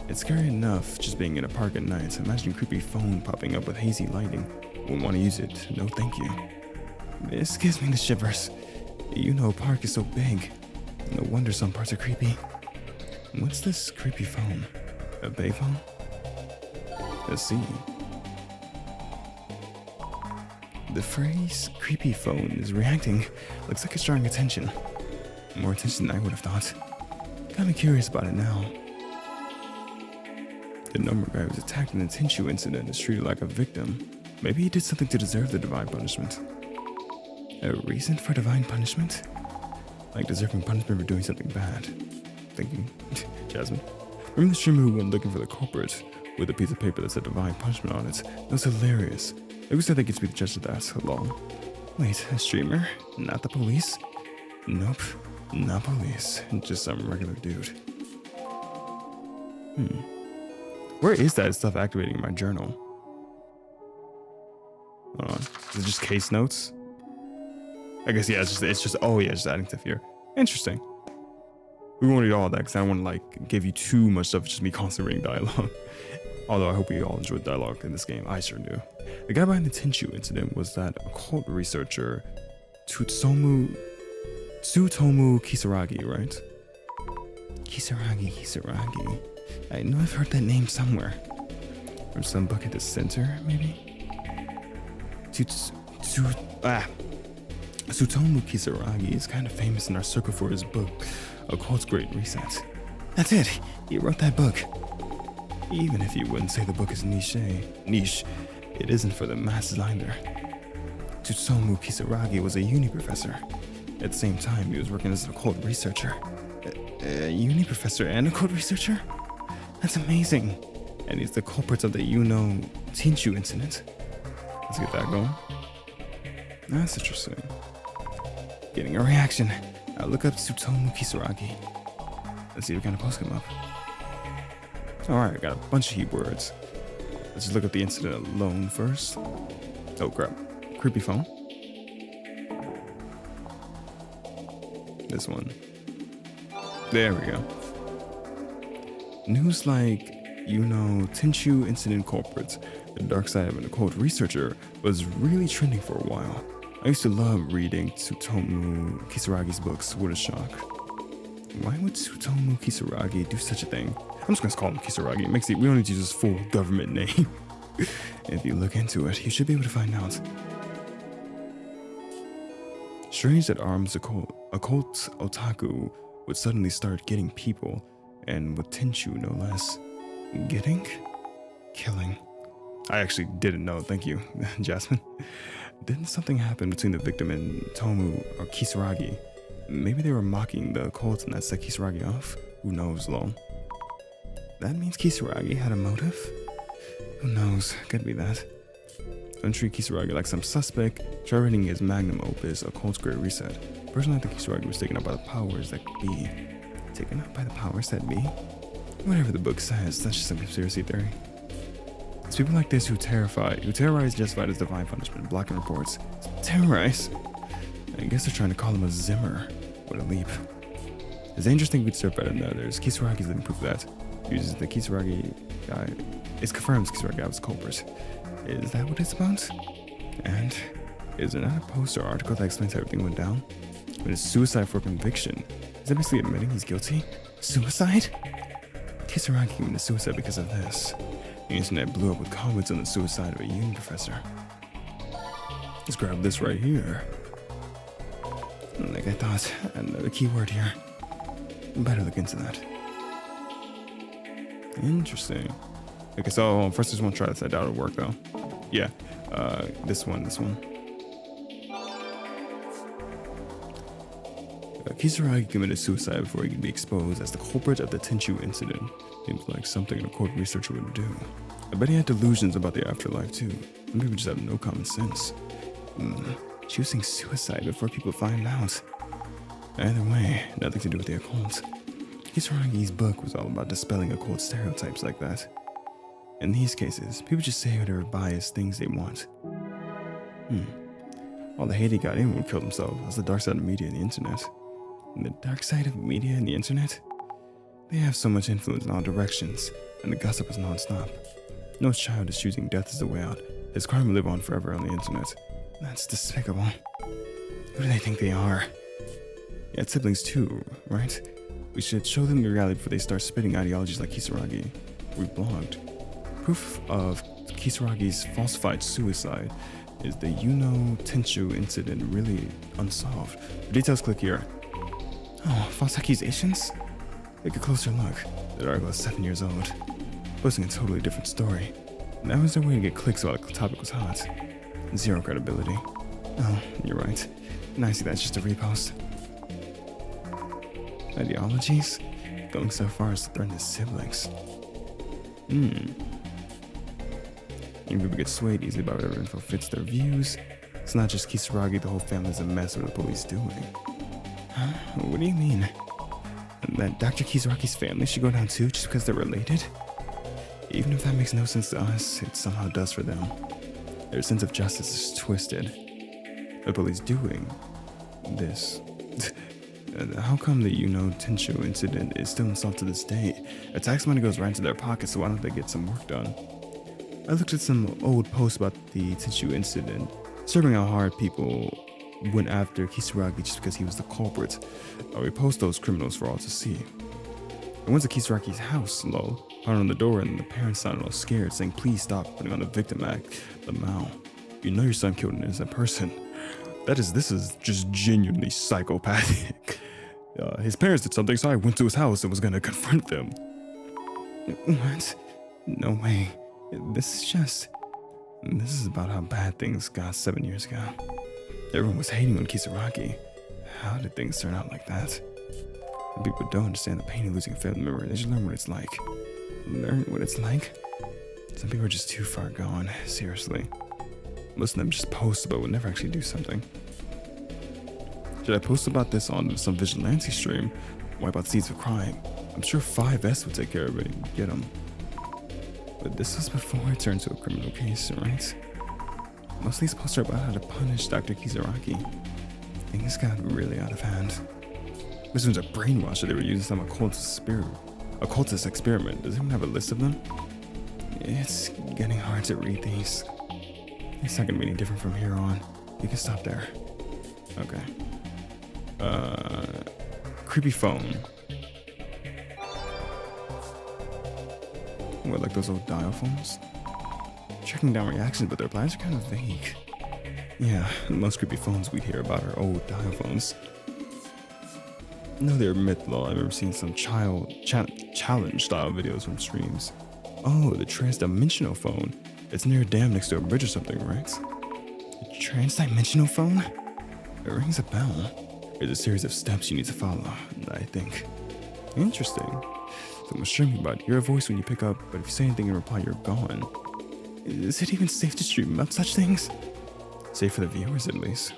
It's scary enough just being in a park at night. Imagine a creepy phone popping up with hazy lighting. Wouldn't want to use it. No thank you. This gives me the shivers. Park is so big. No wonder some parts are creepy. What's this creepy phone? A payphone? Let's see. The phrase creepy phone is reacting. Looks like it's drawing attention. More attention than I would have thought. Got me curious about it now. The number guy was attacked in the Tenchu incident is treated like a victim. Maybe he did something to deserve the divine punishment. A reason for divine punishment? like deserving punishment for doing something bad. Thinking, Jasmine. Remember the streamer who went looking for the culprit with a piece of paper that said divine punishment on it? That was hilarious. Maybe said they get to be the judge of that. Lol. Wait, a streamer? Not the police? Nope, not police. Just some regular dude. Where is that stuff activating in my journal? Hold on. Is it just case notes? I guess, yeah, it's just oh yeah, just adding stuff here. Interesting. We won't read all that because I don't want to like give you too much stuff, just me constantly reading dialogue. Although I hope you all enjoyed dialogue in this game. I sure do. The guy behind the Tenchu incident was that occult researcher Tsutomu Kisaragi, right? Kisaragi. I know I've heard that name somewhere. From some book at the center, maybe? Tsutomu Kisaragi is kind of famous in our circle for his book, Occult's Great Reset. That's it, he wrote that book. Even if you wouldn't say the book is niche, it isn't for the masses either. Tsutomu Kisaragi was a uni professor. At the same time, he was working as an occult researcher. A uni professor and occult researcher? That's amazing. And he's the culprit of the Tenchu incident. Let's get that going. That's interesting. Getting a reaction. I'll look up Tsutomu Kisaragi. Let's see what kind of posts come up. Alright, I got a bunch of heat words. Let's just look at the incident alone first. Oh crap. Creepy phone. This one. There we go. News like, Tenchu incident culprits, the dark side of an occult researcher, was really trending for a while. I used to love reading Tsutomu Kisaragi's books. What a shock. Why would Tsutomu Kisaragi do such a thing? I'm just gonna call him Kisaragi. It makes it, we don't need to use his full government name. If you look into it, you should be able to find out. Strange that arms occult otaku would suddenly start getting people, and with Tenchu no less. Killing. I actually didn't know, thank you, Jasmine. Didn't something happen between the victim and Tomu or Kisaragi? Maybe they were mocking the occult and that set Kisaragi off? Who knows, lol. That means Kisaragi had a motive? Who knows, could be that. Don't treat Kisaragi like some suspect. Try reading his magnum opus, Occult's Great Reset. Personally, I think Kisaragi was taken up by the powers that be. Taken up by the powers that be? Whatever the book says, that's just a conspiracy theory. It's people like this who terrorize justified as divine punishment, blocking reports. Terrorize? I guess they're trying to call him a Zimmer. What a leap. There's dangerous thing we could serve better than others. Kisaragi's living proof of that. Uses the Kisaragi guy. It confirms Kisaragi guy was the culprit. Is that what it's about? And is there not a post or article that explains how everything went down? But it's suicide for conviction. Is that basically admitting he's guilty? Suicide? Kisaragi committed suicide because of this. The internet blew up with comments on the suicide of a uni professor. Let's grab this right here. Like I thought, another keyword here. Better look into that. Interesting. Okay, so first I just want to try this. I doubt it'll work though. Yeah, this one. Kisaragi committed suicide before he could be exposed as the culprit of the Tenchu incident. Seems like something an occult researcher would do. I bet he had delusions about the afterlife too. Some people just have no common sense. Choosing suicide before people find out. Either way, nothing to do with the occult. Kisaragi's book was all about dispelling occult stereotypes like that. In these cases, people just say whatever biased things they want. All the hate he got, anyone killed himself. That's the dark side of media and the internet. And the dark side of media and the internet? They have so much influence in all directions, and the gossip is non-stop. No child is choosing death as the way out. His crime will live on forever on the internet. That's despicable. Who do they think they are? They had siblings too, right? We should show them the reality before they start spitting ideologies like Kisaragi. We blogged. Proof of Kisaragi's falsified suicide is the Tenchu incident really unsolved. For details, click here. Oh, false accusations? Take a closer look. The article is 7 years old, posting a totally different story. And that was their way to get clicks while the topic was hot. Zero credibility. Oh, you're right. And I see that's just a repost. Ideologies? Going so far as to threaten his siblings. Even people get swayed easily by whatever info fits their views. It's not just Kisaragi, the whole family's a mess. What are the police doing? Huh? What do you mean? That Dr. Kisaragi's family should go down too just because they're related? Even if that makes no sense to us, it somehow does for them. Their sense of justice is twisted. What are the police doing? This. How come the Tenshu incident is still unsolved to this day? A tax money goes right into their pockets, so why don't they get some work done? I looked at some old posts about the Tenshu incident, disturbing how hard people went after Kisaragi just because he was the culprit. We post those criminals for all to see. I went to Kisaragi's house, lol, pounded on the door, and the parents sounded all scared, saying, "Please stop putting on the victim act, the Mao. You know your son killed an innocent person." This is just genuinely psychopathic. His parents did something, so I went to his house and was gonna confront them. What? No way. This is about how bad things got 7 years ago. Everyone was hating on Kisaragi. How did things turn out like that? And people don't understand the pain of losing a family member. They should learn what it's like. Learn what it's like? Some people are just too far gone, seriously. Most of them just post but would never actually do something. Should I post about this on some vigilante stream? Wipe out seeds of crime? I'm sure 5S would take care of it and get them. But this was before it turned to a criminal case, right? Most of these posts are about how to punish Dr. Kisaragi. Things got really out of hand. This one's a brainwasher. They were using some occultist experiment. Does anyone have a list of them? It's getting hard to read these. It's not gonna be any different from here on. You can stop there. Okay. Creepy phone. What, like those old dial phones? Checking down reactions, but their replies are kind of vague. Yeah, most creepy phones we'd hear about are old dial phones. No, they're myth law. I've ever seen some challenge style videos from streams. Oh, the trans-dimensional phone. It's near a dam next to a bridge or something, right? A trans-dimensional phone? It rings a bell. There's a series of steps you need to follow, I think. Interesting. Someone's streaming about it. You're a voice when you pick up, but if you say anything in reply, you're gone. Is it even safe to stream about such things? Safe for the viewers, at least.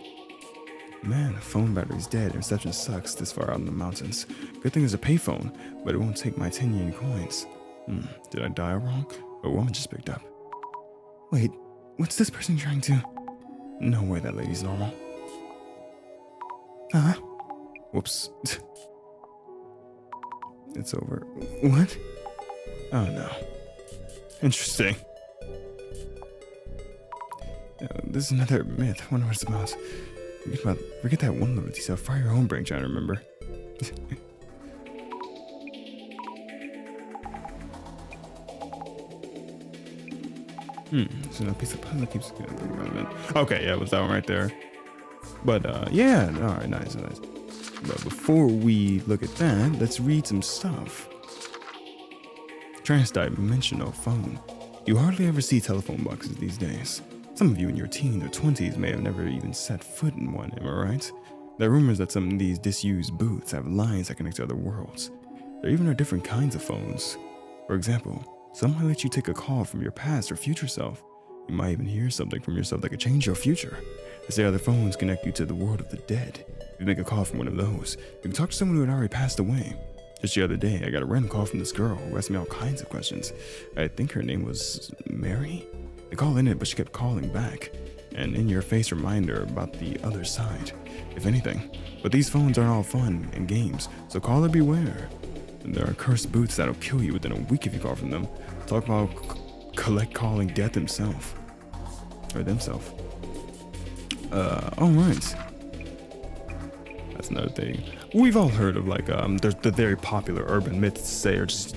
Man, phone battery's dead and reception sucks this far out in the mountains. Good thing there's a payphone, but it won't take my 10 yen coins. Did I dial wrong? A woman just picked up. Wait, what's this person trying to? No way that lady's normal. Huh? Whoops. It's over. What? Oh no. Interesting. This is another myth. I wonder what it's about. Forget that one little detail. Fire your own brain trying to remember. So that piece of puzzle keeps getting pretty relevant. Okay, yeah, it was that one right there. But yeah, alright, nice. But before we look at that, let's read some stuff. Trans-dimensional phone. You hardly ever see telephone boxes these days. Some of you in your teens or 20s may have never even set foot in one, am I right? There are rumors that some of these disused booths have lines that connect to other worlds. There even are different kinds of phones. For example, some might let you take a call from your past or future self. You might even hear something from yourself that could change your future. They say other phones connect you to the world of the dead. If you make a call from one of those, you can talk to someone who had already passed away. Just the other day, I got a random call from this girl who asked me all kinds of questions. I think her name was Mary? The call ended, but she kept calling back. An in-your-face reminder about the other side, if anything. But these phones aren't all fun and games, so caller beware. And there are cursed booths that'll kill you within a week if you call from them. Talk about collect calling death himself. Or themselves. Alright. That's another thing. We've all heard of there's the very popular urban myths say are just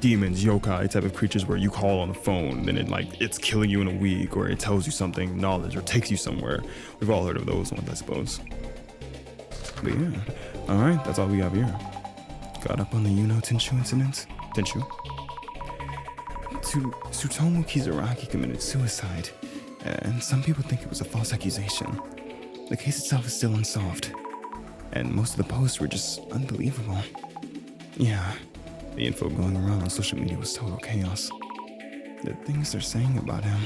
demons, yokai type of creatures where you call on the phone and it's killing you in a week, or it tells you something, knowledge, or takes you somewhere. We've all heard of those ones, I suppose. But yeah. Alright, that's all we have here. Got up on the Tenshu incident. Tenshu. Tsutomu Kisaragi committed suicide, and some people think it was a false accusation. The case itself is still unsolved. and most of the posts were just unbelievable. Yeah, the info going around on social media was total chaos. The things they're saying about him,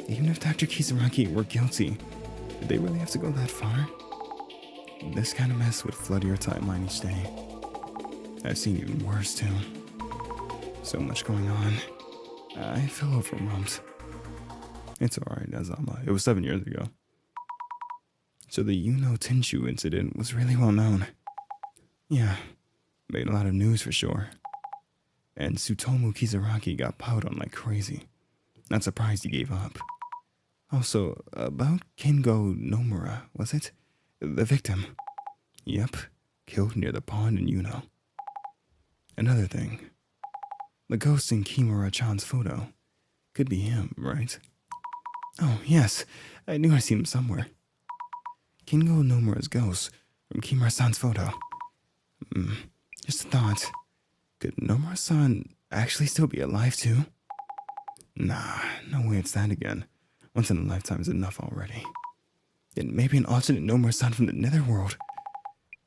even if Dr. Kisaragi were guilty, did they really have to go that far? This kind of mess would flood your timeline each day. I've seen even worse too. So much going on. I feel overwhelmed. It's alright, Azama. It was 7 years ago. So the Tenchu incident was really well known. Yeah, made a lot of news for sure. And Tsutomu Kisaragi got piled on like crazy. Not surprised he gave up. Also, about Kengo Nomura, was it? The victim. Yep, killed near the pond in Yuno. Another thing. The ghost in Kimura-chan's photo. Could be him, right? Oh, yes. I knew I'd seen him somewhere. Kengo Nomura's ghost from Kimura-san's photo. Just a thought. Could Nomura-san actually still be alive too? Nah, no way it's that again. Once in a lifetime is enough already. Then maybe an alternate Nomura-san from the netherworld.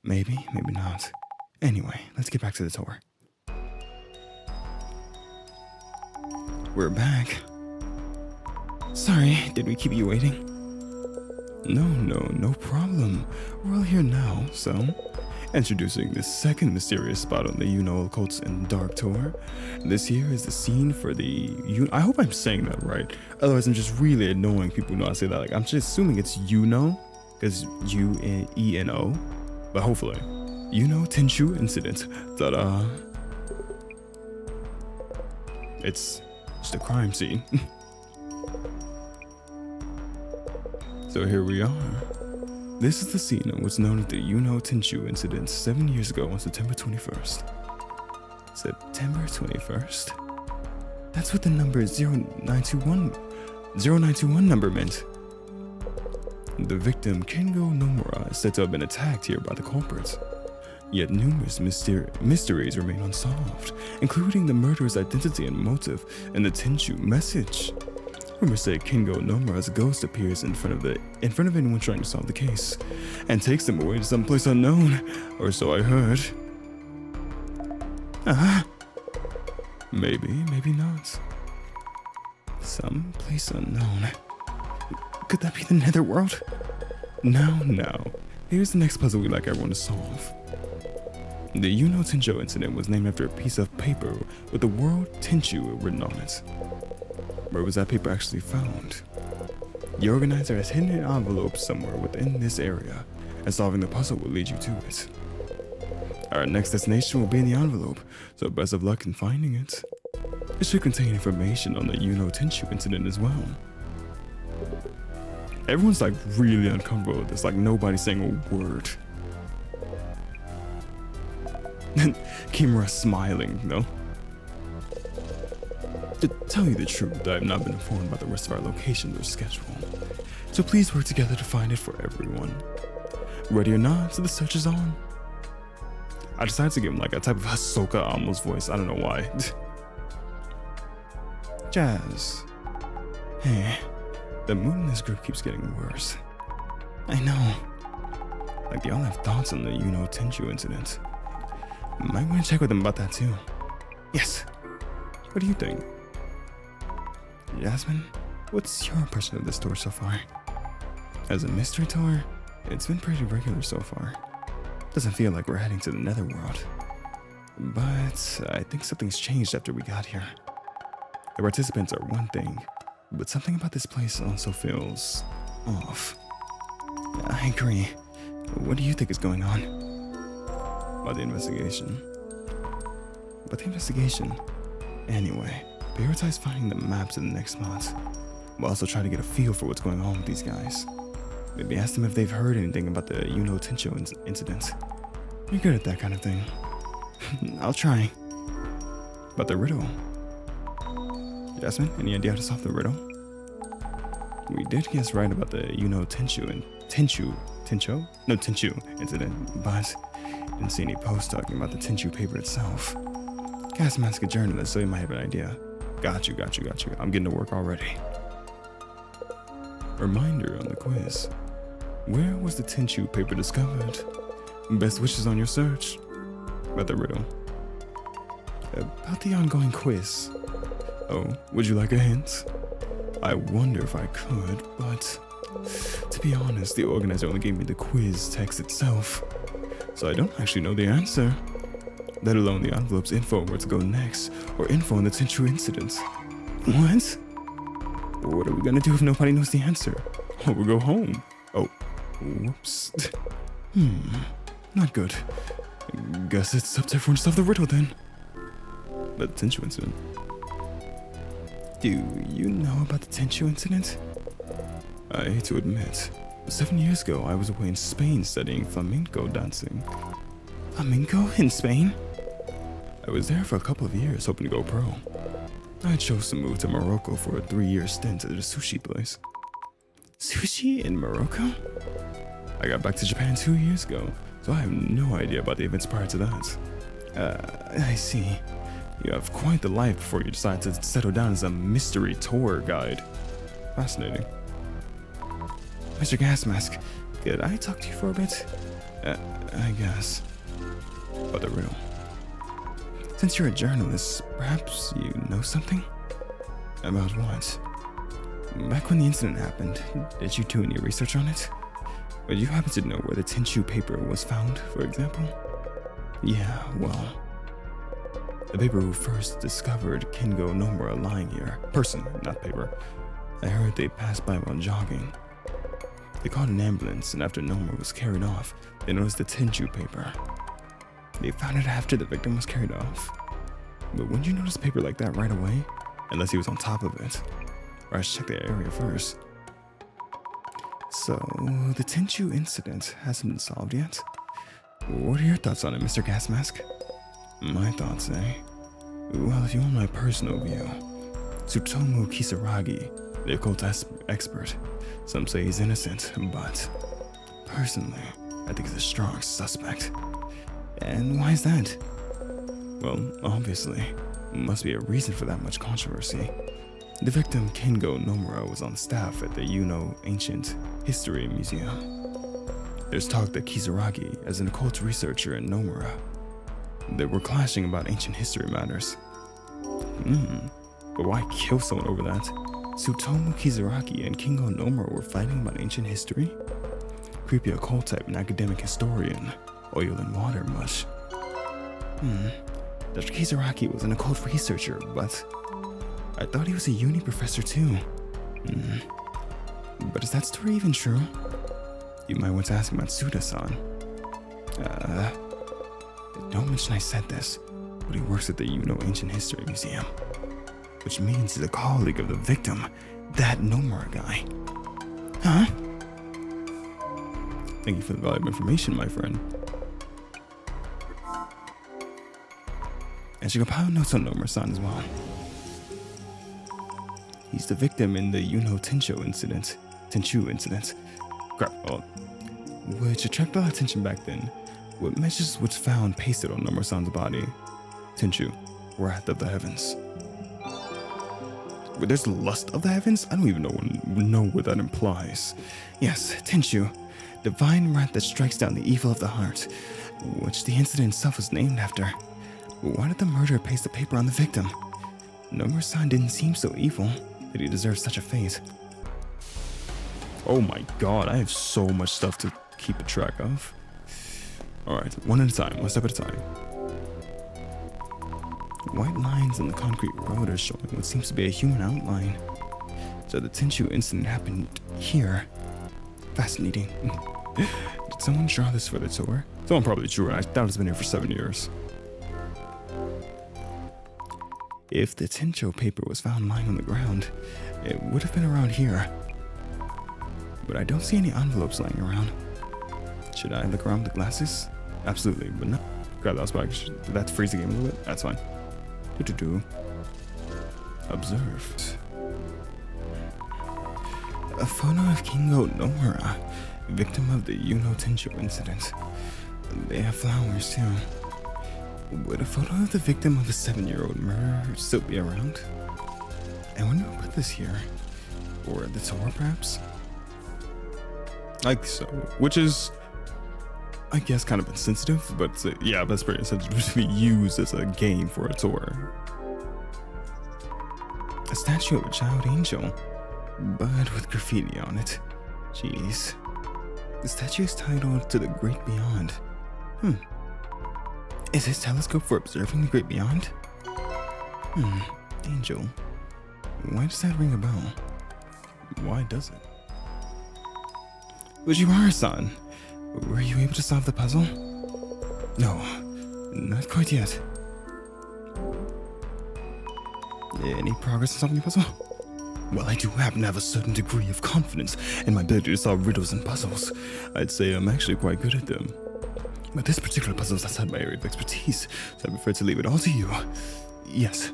Maybe, maybe not. Anyway, let's get back to the tour. We're back. Sorry, did we keep you waiting? No problem. We're all here now, so... Introducing the second mysterious spot on the Occult and Dark tour. This here is the scene for the... I hope I'm saying that right. Otherwise, I'm just really annoying people who know how to say that. Like, I'm just assuming it's because U-E-N-O. But hopefully. Tenchu incident. Ta-da. It's just a crime scene. So here we are. This is the scene of what's known as the Tenchu incident 7 years ago on September 21st. September 21st? That's what the number 0921 number meant. The victim, Kengo Nomura, is said to have been attacked here by the culprits. Yet numerous mysteries remain unsolved, including the murderer's identity and motive and the Tenchu message. Rumors say Kengo Nomura's ghost appears in front of anyone trying to solve the case, and takes them away to someplace unknown, or so I heard. Maybe, maybe not. Someplace unknown. Could that be the netherworld? Now. Here's the next puzzle we'd like everyone to solve. The Tenchu incident was named after a piece of paper with the word Tenchu written on it. Where was that paper actually found? The organizer has hidden an envelope somewhere within this area, and solving the puzzle will lead you to it. Our next destination will be in the envelope, so best of luck in finding it. It should contain information on the Tenchu incident as well. Everyone's like really uncomfortable with this, like nobody's saying a word. Kimura's smiling, though. To tell you the truth, I have not been informed about the rest of our locations or schedule. So please work together to find it for everyone. Ready or not, so the search is on. I decided to give him like a type of Hisoka almost voice, I don't know why. Jazz. Hey, the mood in this group keeps getting worse. I know. Like they all have thoughts on the Tenchu incident. Might want to check with them about that too. Yes. What do you think? Jasmine, what's your impression of this tour so far? As a mystery tour, it's been pretty regular so far. Doesn't feel like we're heading to the netherworld. But I think something's changed after we got here. The participants are one thing, but something about this place also feels off. I agree. What do you think is going on? About the investigation. Anyway, prioritize finding the maps in the next spots. We'll also try to get a feel for what's going on with these guys. Maybe ask them if they've heard anything about the Tenchu incident. You're good at that kind of thing. I'll try. About the riddle. Jasmine, any idea how to solve the riddle? We did guess right about the Tenchu incident, but didn't see any posts talking about the Tenchu paper itself. Cast Mask a journalist, so you might have an idea. Got you. I'm getting to work already. Reminder on the quiz. Where was the Tenchu paper discovered? Best wishes on your search. About the riddle. About the ongoing quiz. Oh, would you like a hint? I wonder if I could, but to be honest, the organizer only gave me the quiz text itself, so I don't actually know the answer, let alone the envelope's info on where to go next, or info on the Tenchu incident. What? What are we gonna do if nobody knows the answer? Oh, we'll go home. Oh, whoops. Not good. Guess it's up to everyone to solve the riddle then. But the Tenchu incident. Do you know about the Tenchu incident? I hate to admit, 7 years ago I was away in Spain studying flamenco dancing. Flamenco in Spain? I was there for a couple of years hoping to go pro. I chose to move to Morocco for a 3-year stint at a sushi place. Sushi in Morocco? I got back to Japan 2 years ago, so I have no idea about the events prior to that. I see. You have quite the life before you decide to settle down as a mystery tour guide. Fascinating. Mr. Gas Mask, could I talk to you for a bit? I guess. But the riddle. Since you're a journalist, perhaps you know something? About what? Back when the incident happened, did you do any research on it? Would you happen to know where the Tenchu paper was found, for example? Yeah, well, the paper who first discovered Kingo Nomura lying here. Person, not paper. I heard they passed by while jogging. They called an ambulance, and after Nomura was carried off, they noticed the Tenchu paper. They found it after the victim was carried off. But wouldn't you notice paper like that right away? Unless he was on top of it. Or I should check the area first. So, the Tenchu incident hasn't been solved yet? What are your thoughts on it, Mr. Gas Mask? My thoughts, eh? Well, if you want my personal view, Tsutomu Kisaragi, the occult expert, some say he's innocent, but personally, I think he's a strong suspect. And why is that? Well, obviously, must be a reason for that much controversy. The victim, Kingo Nomura, was on staff at the Yuno Ancient History Museum. There's talk that Kisaragi, as an occult researcher, and Nomura, they were clashing about ancient history matters. But why kill someone over that? Tsutomu Kisaragi and Kingo Nomura were fighting about ancient history? Creepy occult type and academic historian. Oil and water mush. Dr. Kisaragi was an occult researcher, but I thought he was a uni professor too. But is that story even true? You might want to ask Matsuda-san. Don't mention I said this, but he works at the Yuno Ancient History Museum. Which means he's a colleague of the victim, that Nomura guy. Huh? Thank you for the valuable information, my friend. And she compiled notes on Nomura-san as well. He's the victim in the Yuno Tenchu incident. Crap, well, which attracted a lot of attention back then. What message was found pasted on Nomura-san's body? Tenchu, wrath of the heavens. Wait, there's lust of the heavens? I don't even know what that implies. Yes, Tenchu, divine wrath that strikes down the evil of the heart, which the incident itself was named after. Why did the murderer paste the paper on the victim? Nomura-san didn't seem so evil that he deserved such a fate. Oh my god, I have so much stuff to keep a track of. Alright, one at a time, one step at a time. White lines in the concrete road are showing what seems to be a human outline. So the Tenchu incident happened here. Fascinating. Did someone draw this for the tour? Someone probably drew it. I doubt it's been here for 7 years. If the Tenchu paper was found lying on the ground, it would have been around here. But I don't see any envelopes lying around. Should I look around with the glasses? Absolutely, but no. Grab that back. Did that freeze the game a little bit? That's fine. Observed. A photo of Kingo Nomura, victim of the Yuno Tenchu incident. They have flowers too. Would a photo of the victim of the 7-year-old murder still be around? I wonder who put this here. Or the tour, perhaps? Like so. Which is I guess kind of insensitive, but yeah, that's pretty insensitive to be used as a game for a tour. A statue of a child angel, but with graffiti on it. Jeez. The statue is titled To the Great Beyond. Is his telescope for observing the great beyond? Angel. Why does that ring a bell? Why does it? Fujiwara-san, were you able to solve the puzzle? No, not quite yet. Any progress in solving the puzzle? Well, I do happen to have a certain degree of confidence in my ability to solve riddles and puzzles. I'd say I'm actually quite good at them. But this particular puzzle is outside my area of expertise, so I prefer to leave it all to you. Yes.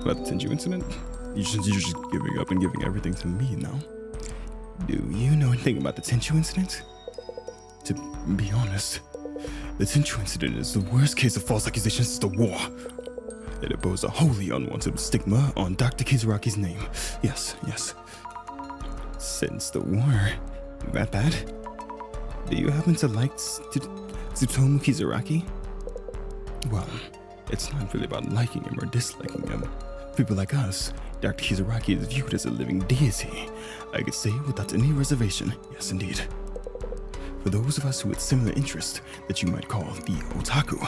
About the Tenju incident? You're just giving up and giving everything to me now. Do you know anything about the Tenju incident? To be honest, the Tenju incident is the worst case of false accusations since the war. It imposed a wholly unwanted stigma on Dr. Kizaraki's name. Yes. Since the war? That bad? Do you happen to like Tsutomu Kizaraki? Well, it's not really about liking him or disliking him. People like us, Dr. Kizaraki is viewed as a living deity. I could say without any reservation, yes indeed. For those of us who had similar interests that you might call the otaku,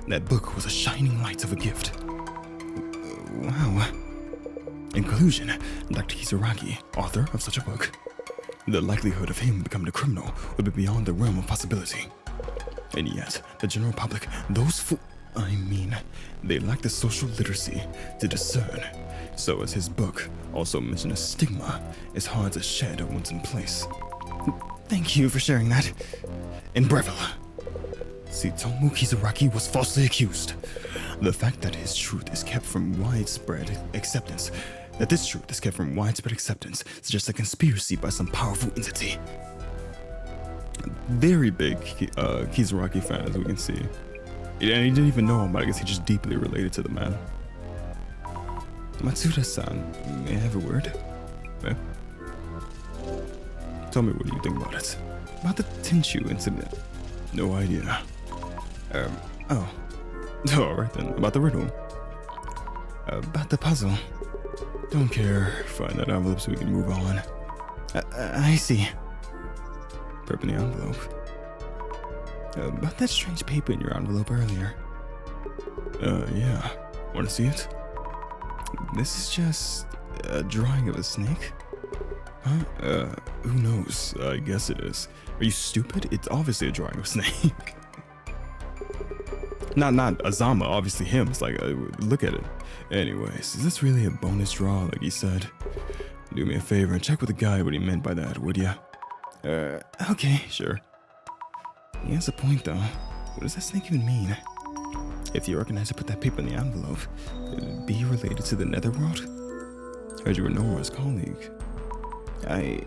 that book was a shining light of a gift. Wow. In conclusion, Dr. Kizaraki, author of such a book, the likelihood of him becoming a criminal would be beyond the realm of possibility. And yet, the general public, they lack the social literacy to discern. So as his book also mentioned, a stigma is hard to shed once in place. Thank you for sharing that. In Breville, Tsutomu Kizaraki was falsely accused. The fact that his truth is kept from widespread acceptance, suggests a conspiracy by some powerful entity. Very big Kizaraki fan, as we can see. And he didn't even know him, but I guess he just deeply related to the man. Matsuda-san, may I have a word? Yeah. Tell me, what do you think about it? About the Tenchu incident? No idea. Alright then, about the riddle. About the puzzle. Don't care. Find that envelope so we can move on. I see. Prep in the envelope. About that strange paper in your envelope earlier. Yeah. Wanna see it? This is just a drawing of a snake? Huh? Who knows? I guess it is. Are you stupid? It's obviously a drawing of a snake. Not Azama, obviously him. It's like, look at it. Anyways, is this really a bonus draw, like he said? Do me a favor and check with the guy what he meant by that, would ya? Okay, sure. He has a point, though. What does that snake even mean? If you organize to put that paper in the envelope, could it be related to the netherworld? Heard you were Nomura's colleague. I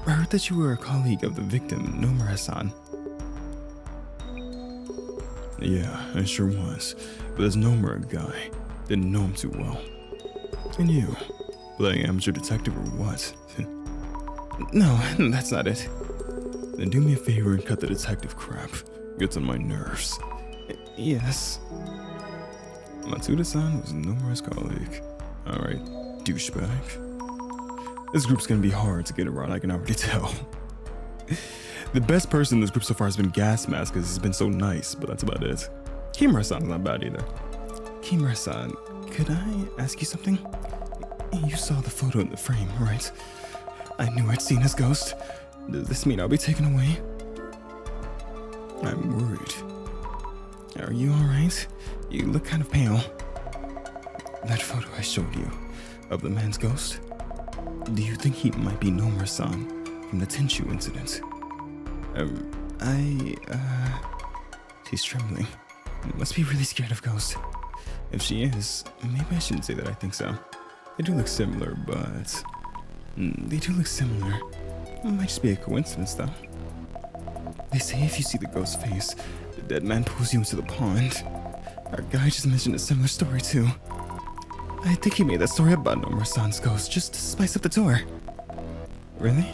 heard that you were a colleague of the victim, Nomura-san. Yeah, I sure was. But this Nomura guy, didn't know him too well. And you, playing amateur detective or what? No, that's not it. Then do me a favor and cut the detective crap. Gets on my nerves. Yes. Matsuda-san was Nomura's colleague. Alright, douchebag. This group's gonna be hard to get around, I can already tell. The best person in this group so far has been Gas Mask because he's been so nice, but that's about it. Kimura-san's not bad either. Kimura-san, could I ask you something? You saw the photo in the frame, right? I knew I'd seen his ghost. Does this mean I'll be taken away? I'm worried. Are you alright? You look kind of pale. That photo I showed you of the man's ghost, do you think he might be Nomura-san from the Tenchu incident? She's trembling. Must be really scared of ghosts. If she is, maybe I shouldn't say that I think so. They do look similar, but... It might just be a coincidence, though. They say if you see the ghost's face, the dead man pulls you into the pond. Our guy just mentioned a similar story, too. I think he made that story about Nomura-san's ghost just to spice up the tour. Really?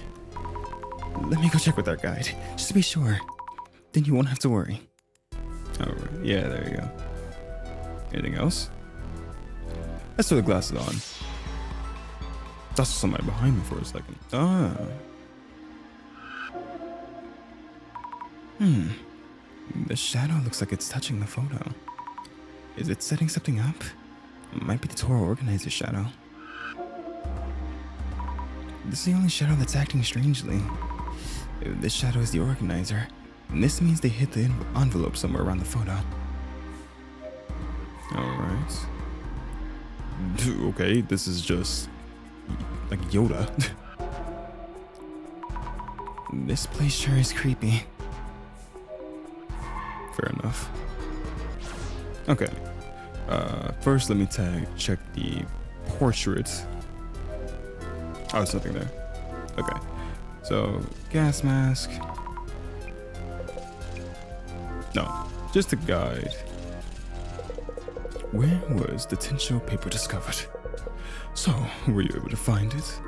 Let me go check with our guide, just to be sure. Then you won't have to worry. Alright, yeah, there you go. Anything else? Let's throw the glasses on. That's somebody behind me for a second. Ah. The shadow looks like it's touching the photo. Is it setting something up? Might be the tour organizer's shadow. This is the only shadow that's acting strangely. If this shadow is the organizer, then this means they hid the envelope somewhere around the photo. Alright. Okay, this is just like Yoda. This place sure is creepy. Fair enough. Okay. First let me check the portrait. Oh, there's nothing there. Okay. So, gas mask. No, just a guide. Where was the tinsel paper discovered? So, were you able to find it?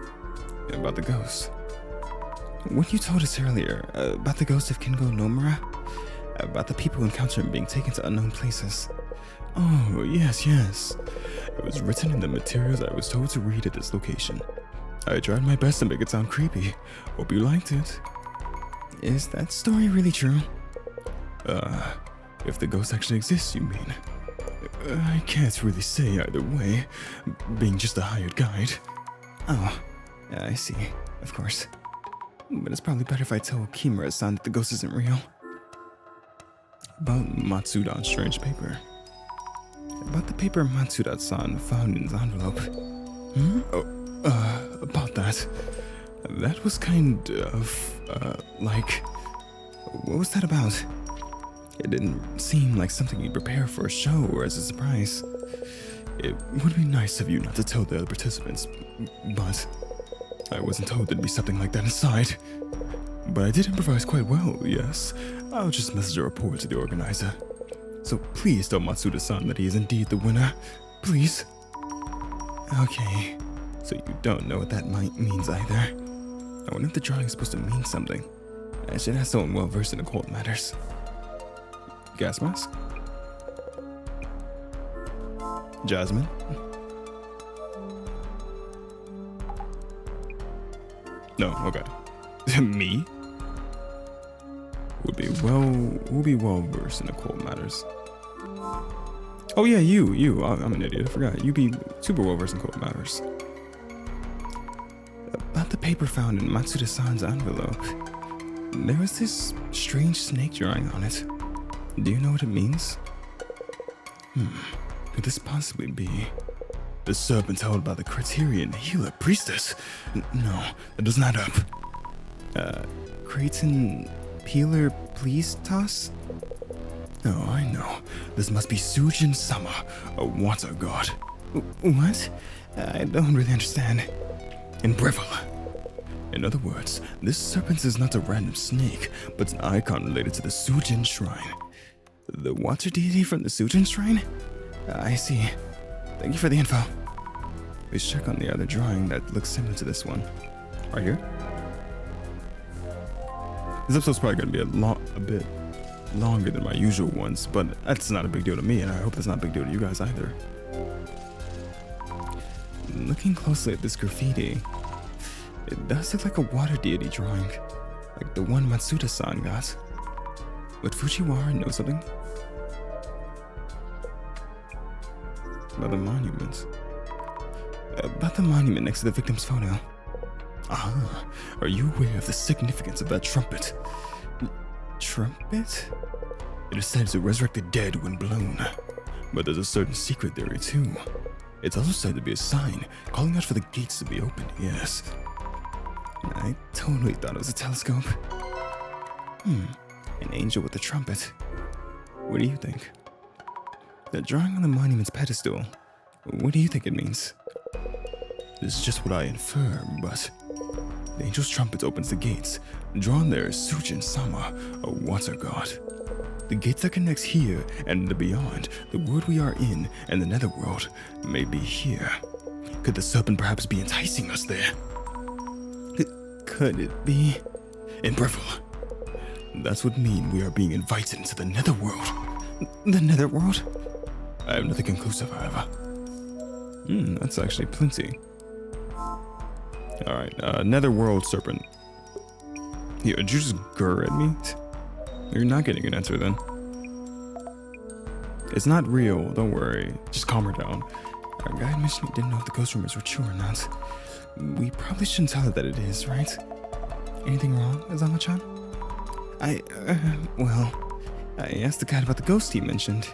About the ghost. What you told us earlier, about the ghost of Kingo Nomura? About the people who encounter him being taken to unknown places. Oh, yes. It was written in the materials I was told to read at this location. I tried my best to make it sound creepy. Hope you liked it. Is that story really true? If the ghost actually exists, you mean? I can't really say either way, being just a hired guide. Oh, I see, of course. But it's probably better if I tell Kimura-san that the ghost isn't real. About Matsuda's strange paper. About the paper Matsuda-san found in his envelope. About that. That was kind of, like... What was that about? It didn't seem like something you'd prepare for a show or as a surprise. It would be nice of you not to tell the other participants, but... I wasn't told there'd be something like that inside. But I did improvise quite well, yes. I'll just message a report to the organizer. So please tell Matsuda-san that he is indeed the winner. Please. Okay. So you don't know what that means either. I wonder if the drawing is supposed to mean something. I should ask someone well versed in occult matters. Gas mask? Jasmine? No, okay. Me? Would be well versed in occult matters. Oh yeah, you. I'm an idiot. I forgot. You'd be super well versed in occult matters. About the paper found in Matsuda-san's envelope, there was this strange snake drawing on it. Do you know what it means? Could this possibly be the serpent held by the Criterion healer priestess? No, that doesn't add up. Creighton Peeler Please Toss? Oh, I know. This must be Sujin Sama, a water god. What? I don't really understand. In Breville. In other words, this serpent is not a random snake, but an icon related to the Sujin Shrine. The water deity from the Sujin Shrine? I see. Thank you for the info. Let's check on the other drawing that looks similar to this one. Right here. This episode's probably going to be a bit longer than my usual ones, but that's not a big deal to me, and I hope that's not a big deal to you guys either. Looking closely at this graffiti, it does look like a water deity drawing, like the one Matsuda-san got. Would Fujiwara know something? About the monument. About the monument next to the victim's photo. Ah, are you aware of the significance of that trumpet? Trumpet? It is said to resurrect the dead when blown. But there's a certain secret theory too. It's also said to be a sign calling out for the gates to be opened, yes. I totally thought it was a telescope. An angel with a trumpet. What do you think? The drawing on the monument's pedestal. What do you think it means? This is just what I infer, but... The angel's trumpet opens the gates. Drawn there is Sujin Sama, a water god. The gates that connects here and the beyond, the world we are in, and the netherworld, may be here. Could the serpent perhaps be enticing us there? Could it be? in Breville. That's what mean we are being invited into the netherworld. The netherworld? I have nothing conclusive, however. That's actually plenty. Alright, netherworld serpent. Here, did you just grr at me? You're not getting an answer then. It's not real, don't worry. Just calm her down. Our guide mentioned he didn't know if the ghost rumors were true or not. We probably shouldn't tell her that it is, right? Anything wrong, Azama-chan? Well, I asked the guide about the ghost he mentioned.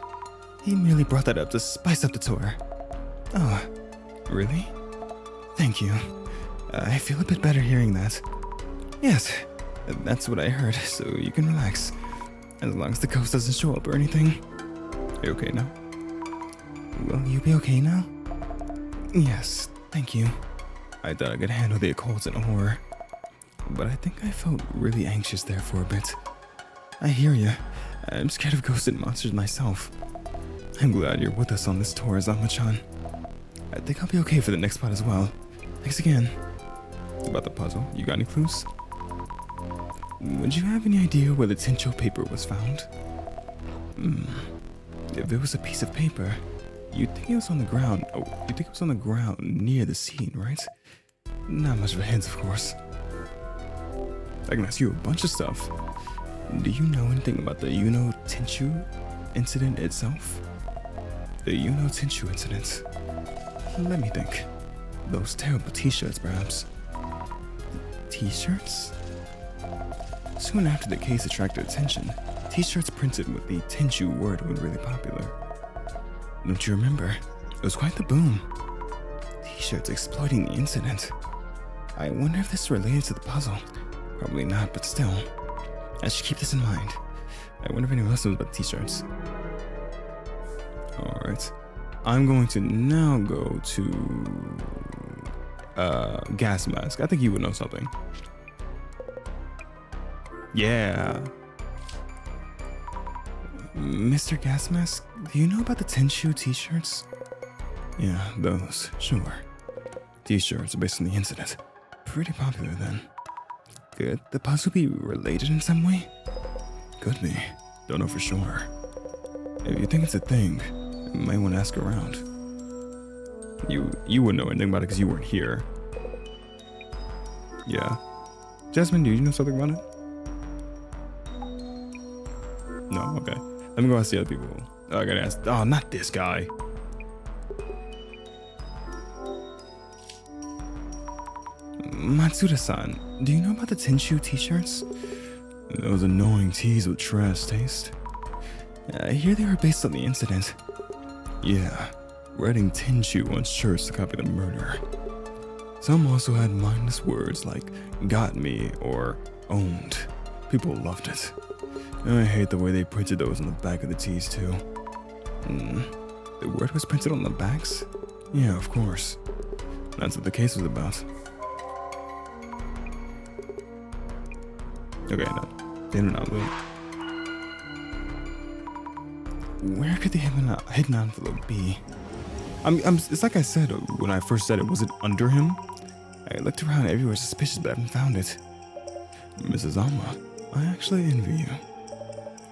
He merely brought that up to spice up the tour. Oh, really? Thank you. I feel a bit better hearing that. Yes, that's what I heard, so you can relax. As long as the ghost doesn't show up or anything. You okay now? Will you be okay now? Yes, thank you. I thought I could handle the occult and horror, but I think I felt really anxious there for a bit. I hear ya. I'm scared of ghosts and monsters myself. I'm glad you're with us on this tour, Azama-chan. I think I'll be okay for the next spot as well. Thanks again. About the puzzle, you got any clues? Would you have any idea where the Tencho paper was found? If it was a piece of paper, you'd think it was on the ground. Oh, you'd think it was on the ground near the scene, right? Not much of a hint, of course. I can ask you a bunch of stuff. Do you know anything about the Tenchu incident itself? The Tenchu incident? Let me think. Those terrible t-shirts, perhaps. T-shirts? Soon after the case attracted attention, t-shirts printed with the Tenchu word were really popular. Don't you remember? It was quite the boom. T-shirts exploiting the incident. I wonder if this is related to the puzzle. Probably not, but still. I should keep this in mind. I wonder if anyone else knows about t-shirts. Alright. I'm going to now go to gas mask. I think you would know something. Yeah. Mr. Gas Mask, do you know about the Tenchu t-shirts? Yeah, those, sure. T-shirts based on the incident. Pretty popular then. Could the puzzle be related in some way? Could be. Don't know for sure. If you think it's a thing, you might want to ask around. You wouldn't know anything about it because you weren't here. Yeah. Jasmine, do you know something about it? No? Okay. Let me go ask the other people. Oh, I gotta ask. Oh, not this guy. Matsuda-san, do you know about the Tenchu t-shirts? Those annoying tees with trash taste. I hear they were based on the incident. Yeah, writing Tenchu on shirts to copy the murder. Some also had mindless words like got me or owned. People loved it. I hate the way they printed those on the back of the tees too. The word was printed on the backs? Yeah, of course. That's what the case was about. Okay, no. Hidden envelope. Where could the hidden envelope be? It's like I said when I first said it. Was it under him? I looked around everywhere suspicious, but I haven't found it. Mrs. Alma, I actually envy you.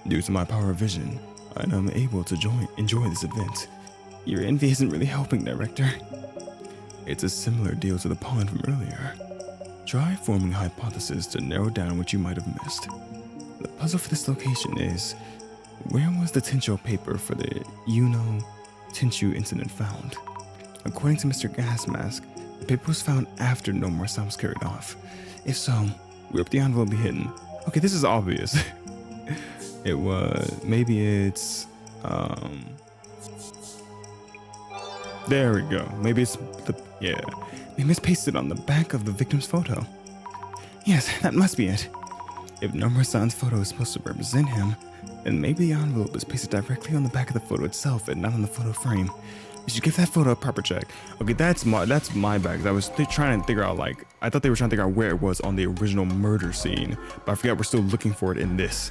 Due to my power of vision, I am able to enjoy this event. Your envy isn't really helping, Director. It's a similar deal to the pond from earlier. Try forming a hypothesis to narrow down what you might have missed. The puzzle for this location is, where was the Tencho paper for the Tenchu incident found? According to Mr. Gas Mask, the paper was found after Nomura-san was carried off. If so, where would the envelope be hidden? Okay, this is obvious. It was, maybe it's, there we go. Maybe it's maybe it's pasted on the back of the victim's photo. Yes, that must be it. If Nomura-san's photo is supposed to represent him, then maybe the envelope is pasted directly on the back of the photo itself and not on the photo frame. We should give that photo a proper check. Okay, that's my bag. I was trying to figure out, I thought they were trying to figure out where it was on the original murder scene, but I forgot we're still looking for it in this.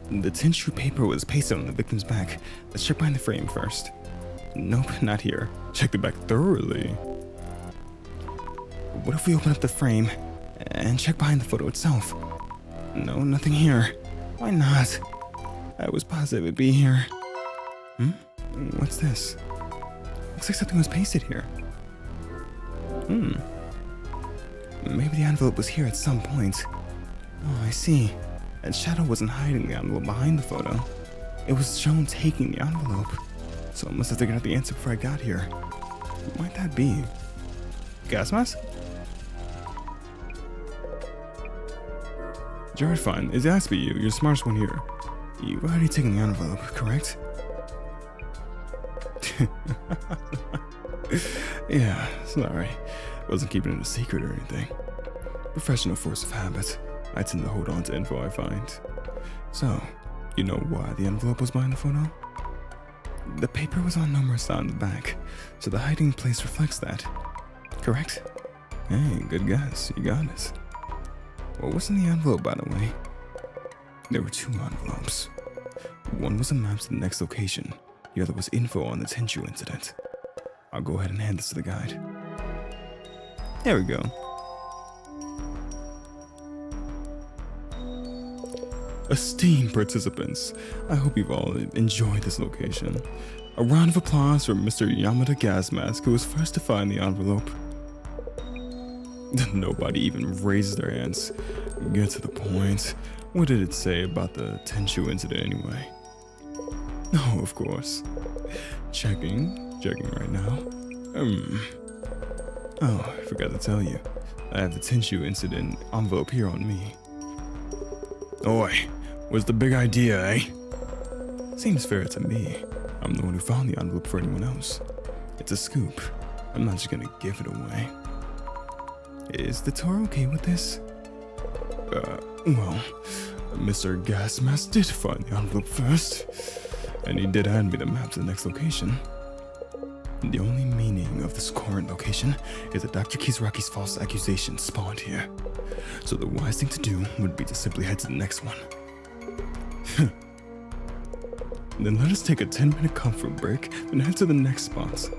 The Tenchu paper was pasted on the victim's back. Let's check behind the frame first. Nope, not here. Check the back thoroughly. What if we open up the frame and check behind the photo itself? No, nothing here. Why not? I was positive it'd be here. What's this? Looks like something was pasted here. Maybe the envelope was here at some point. Oh, I see. And Shadow wasn't hiding the envelope behind the photo. It was shown taking the envelope. So I must have figured out the answer before I got here. What might that be? Gas mask? Jared, fine. It has to be you. You're the smartest one here. You've already taken the envelope, correct? Yeah, sorry. Wasn't keeping it a secret or anything. Professional force of habit. I tend to hold on to info I find. So, you know why the envelope was behind the photo? The paper was on numerous on the back, so the hiding place reflects that. Correct? Hey, good guess. You got it. What was in the envelope, by the way? There were 2 envelopes. One was a map to the next location. The other was info on the Tenchu incident. I'll go ahead and hand this to the guide. There we go. Esteemed participants, I hope you've all enjoyed this location. A round of applause for Mr. Yamada Gasmask, who was first to find the envelope. Nobody even raised their hands. Get to the point. What did it say about the Tenchu incident anyway? Oh, of course. Checking right now. Oh, I forgot to tell you. I have the Tenchu incident envelope here on me. Oi, what's the big idea, eh? Seems fair to me. I'm the one who found the envelope for anyone else. It's a scoop. I'm not just gonna give it away. Is the tour okay with this? Well, Mr. Gasmask did find the envelope first, and he did hand me the map to the next location. The only meaning of this current location is that Dr. Kizaraki's false accusation spawned here. So the wise thing to do would be to simply head to the next one. Then let us take a 10-minute comfort break and head to the next spot.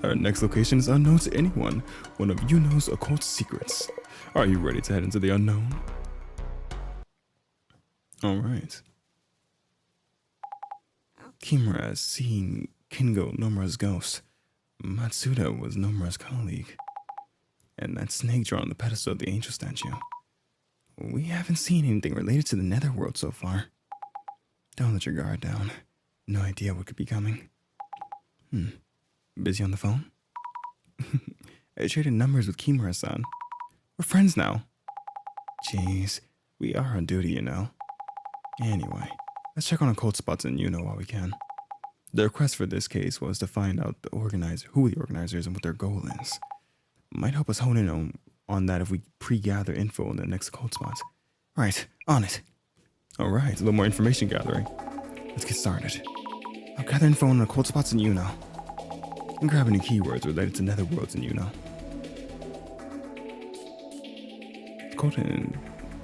Our next location is unknown to anyone, one of Yuno's occult secrets. Are you ready to head into the unknown? Alright. Kimura has seen Kingo, Nomura's ghost. Matsuda was Nomura's colleague. And that snake drawn on the pedestal of the angel statue. We haven't seen anything related to the netherworld so far. Don't let your guard down. No idea what could be coming. Busy on the phone? I traded numbers with Kimura-san. We're friends now. Jeez, we are on duty, you know. Anyway, let's check on occult spots in Yuno while we can. The request for this case was to find out who the organizers and what their goal is. Might help us hone in on that if we pre-gather info on the next occult spot. Right, on it. Alright, a little more information gathering. Let's get started. I'll gather info on the occult spots in Yuno. And grab any keywords related to netherworlds in Yuno.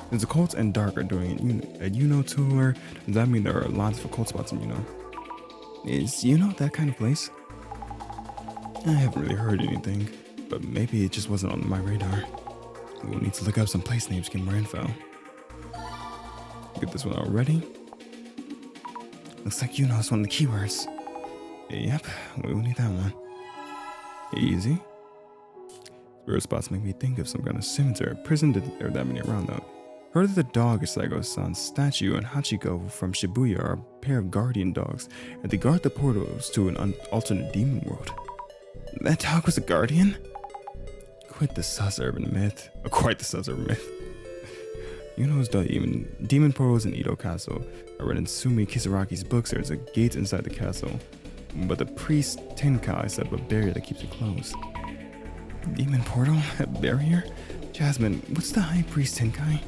There's occult and dark are doing a Yuno tour. Does that mean there are lots of occult spots in Yuno? Is Yuno that kind of place? I haven't really heard anything, but maybe it just wasn't on my radar. We'll need to look up some place names to get more info. Get this one already. Looks like Yuno is one of the keywords. Yep, we will need that one. Easy. Spirit spots make me think of some kind of cemetery or prison. There are that many around though. Heard that the dog Isaigo-san's statue and Hachiko from Shibuya are a pair of guardian dogs, and they guard the portals to an alternate demon world. That dog was a guardian? Quite the sus urban myth. Yuno's demon portals in Edo Castle. I read in Sumi Kisaraki's books there's a gate inside the castle, but the priest Tenkai set up a barrier that keeps it closed. Demon portal? A barrier? Jasmine, what's the high priest Tenkai?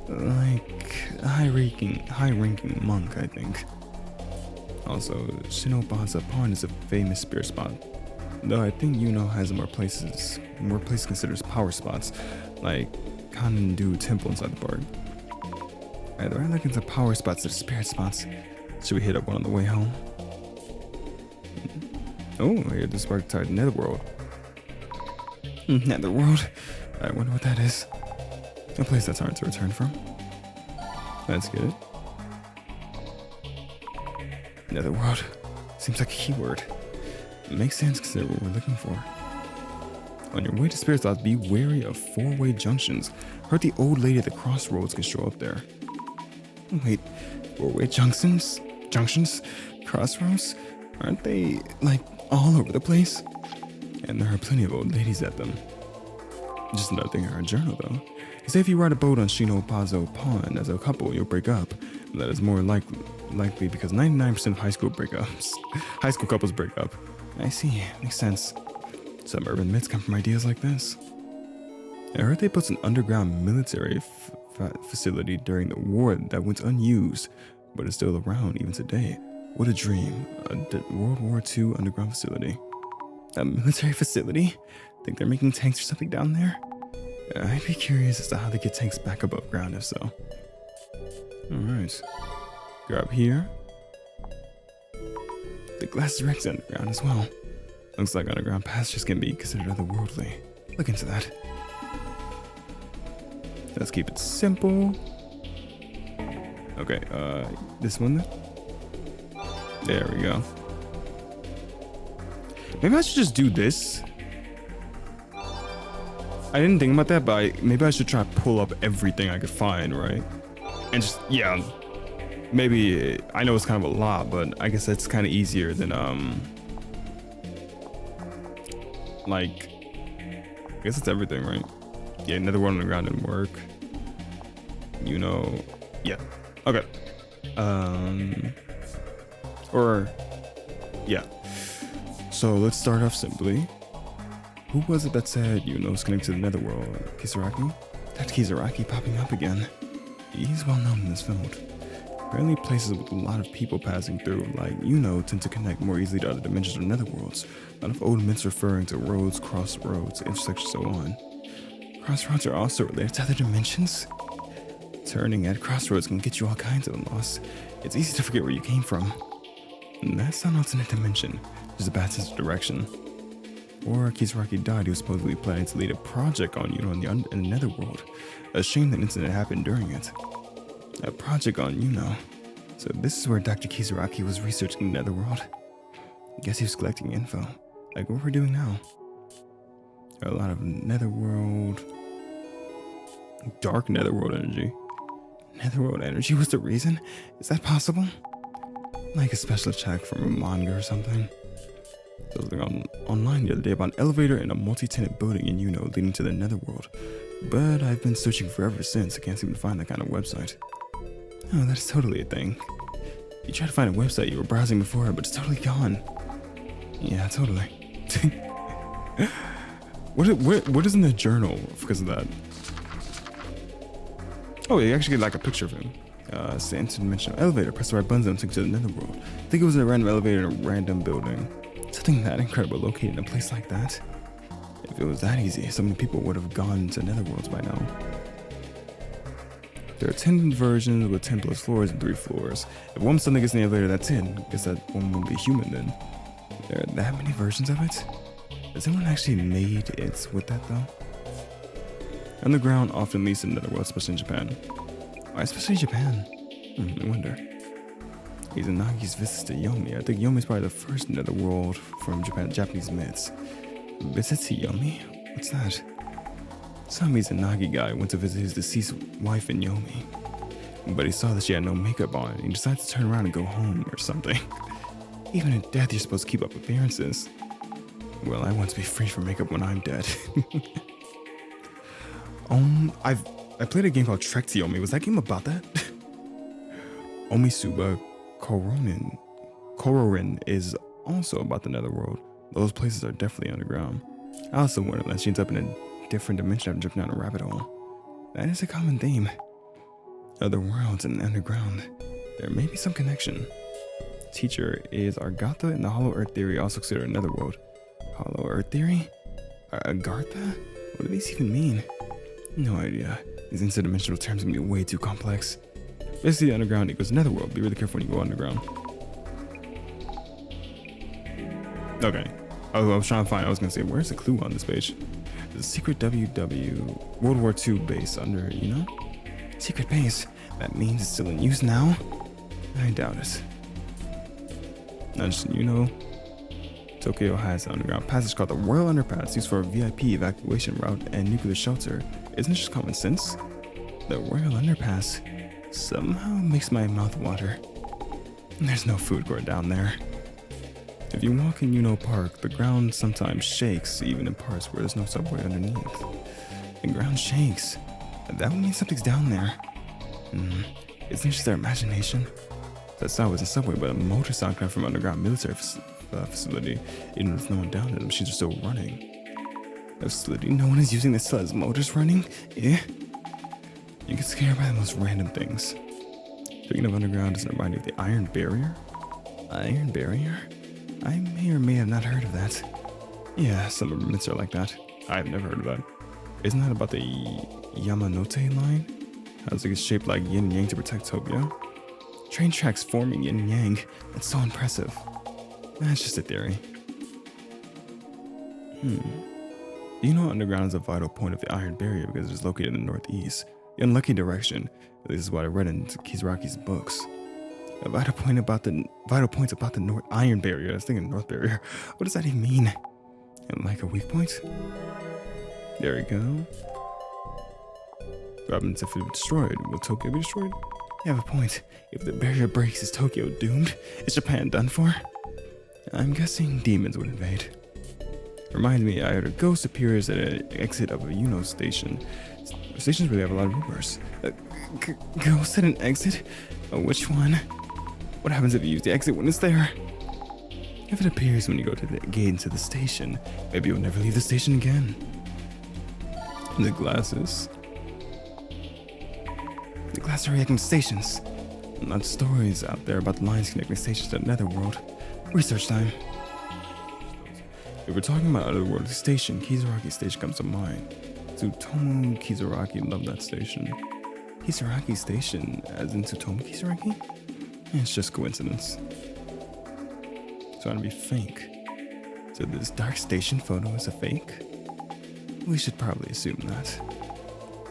Like a high-ranking monk, I think. Also, Shinobaza Pond is a famous spirit spot. Though I think Yuno has more places considered power spots, like Kanendu Temple inside the park. Either I look into power spots or spirit spots. Should we hit up one on the way home? Oh, I hear the spark tied netherworld. Netherworld. I wonder what that is. A place that's hard to return from. Let's get it. Netherworld. Seems like a keyword. It makes sense considering what we're looking for. On your way to Spirit Slots, be wary of four-way junctions. Heard the old lady at the crossroads can show up there. Wait, four-way junctions? Crossroads? Aren't they, like, all over the place? And there are plenty of old ladies at them. Just another thing in our journal, though. You say if you ride a boat on Shinopazo Pond as a couple, you'll break up. That is more likely because 99% of high school couples break up. I see, makes sense. Some urban myths come from ideas like this. I heard they built an underground military facility during the war that went unused, but is still around even today. What a dream. A World War II underground facility. A military facility? Think they're making tanks or something down there? I'd be curious as to how they get tanks back above ground if so. Alright. Grab here. The glass directs underground as well. Looks like underground passages can be considered otherworldly. Look into that. Let's keep it simple. Okay, this one then? There we go. Maybe I should just do this. I didn't think about that, but maybe I should try to pull up everything I could find, right? And just, yeah. Maybe, I know it's kind of a lot, but I guess that's kind of easier than, like, I guess it's everything, right? Yeah, another one on the ground didn't work. You know, yeah. Okay. Or, yeah. So let's start off simply. Who was it that said, you know, it's connected to the netherworld? Kisaraki? That Kisaraki popping up again. He's well known in this field. Apparently places with a lot of people passing through, like, you know, tend to connect more easily to other dimensions or netherworlds. A lot of old myths referring to roads, crossroads, intersections, so on. Crossroads are also related to other dimensions. Turning at crossroads can get you all kinds of lost. It's easy to forget where you came from. And that's not an alternate dimension, just a bad sense of direction. Or Kisaraki died, he was supposedly planning to lead a project on Yuno in the netherworld. A shame that incident happened during it. A project on Yuno. So this is where Dr. Kisaraki was researching the netherworld. I guess he was collecting info, like what we're doing now. A lot of netherworld, dark netherworld energy. Netherworld energy was the reason? Is that possible? Like a special attack from a manga or something? I was looking online the other day about an elevator in a multi-tenant building in Yuno leading to the netherworld. But I've been searching forever since. I can't seem to find that kind of website. Oh, that's totally a thing. You tried to find a website you were browsing before, but it's totally gone. Yeah, totally. What is in the journal because of that? Oh, you actually get like a picture of him. It's the interdimensional elevator. Press the right buttons and take you to the netherworld. I think it was a random elevator in a random building. Something that incredible located in a place like that. If it was that easy, so many people would have gone to netherworlds by now. There are 10 versions with 10 plus floors and 3 floors. If one suddenly gets in the elevator, that's it. I guess that one will be human then. There are that many versions of it? Has anyone actually made it with that though? Underground often leads to netherworld, especially in Japan. Why especially Japan? I wonder. Izanagi's visits to Yomi. I think Yomi's probably the first netherworld from Japanese myths. Visits to Yomi? What's that? Some Izanagi guy went to visit his deceased wife in Yomi. But he saw that she had no makeup on and he decided to turn around and go home or something. Even in death, you're supposed to keep up appearances. Well, I want to be free from makeup when I'm dead. I played a game called Trek to Yomi. Was that game about that? Omisuba Kororin is also about the netherworld. Those places are definitely underground. I also wonder that she ends up in a different dimension after jumping down a rabbit hole. That is a common theme. Other worlds and underground. There may be some connection. Teacher, is Agartha and the Hollow Earth Theory also considered a netherworld? Hollow Earth Theory? Agartha? What do these even mean? No idea. These interdimensional terms can be way too complex. Basically, underground equals netherworld. Be really careful when you go underground. Okay. I was trying to find, I was going to say, where's the clue on this page? There's a secret World War II base under, you know? Secret base? That means it's still in use now? I doubt it. Now just, you know, Tokyo has an underground passage called the Royal Underpass used for a VIP evacuation route and nuclear shelter. Isn't it just common sense? The Royal Underpass somehow makes my mouth water. There's no food court down there. If you walk in Uno Park, the ground sometimes shakes, even in parts where there's no subway underneath. The ground shakes. That would mean something's down there. Isn't it just their imagination? That sound wasn't subway, but a motor sound coming from an underground military facility. Even with no one down there, the machines are still running. A facility no one is using that still has motors running? Eh? You get scared by the most random things. Speaking of underground, doesn't it remind you of the Iron Barrier? Iron Barrier? I may or may have not heard of that. Yeah, some of myths are like that. I've never heard of that. Isn't that about the Yamanote line? How does it get shaped like yin and yang to protect Tokyo? Train tracks forming yin and yang. That's so impressive. That's just a theory. Do you know underground is a vital point of the Iron Barrier because it is located in the northeast? The unlucky direction. This is what I read in Kizaraki's books. A vital point about the North Iron Barrier. I was thinking North Barrier. What does that even mean? And like a weak point? There we go. What happens if it's destroyed? Will Tokyo be destroyed? You have a point. If the barrier breaks, is Tokyo doomed? Is Japan done for? I'm guessing demons would invade. Reminds me, I heard a ghost appears at an exit of a Uno station. Stations really have a lot of rumors. Ghost at an exit? Which one? What happens if you use the exit when it's there? If it appears when you go to the gate into the station, maybe you'll never leave the station again. The glasses. The glass are reacting to stations. Not stories out there about the lines connecting stations to the netherworld. Research time. If we're talking about otherworldly station, Kizaraki Station comes to mind. Tsutomu Kizaraki loved that station. Kizaraki Station, as in Tsutomu Kizaraki? It's just coincidence. It's trying to be fake. So this dark station photo is a fake? We should probably assume that.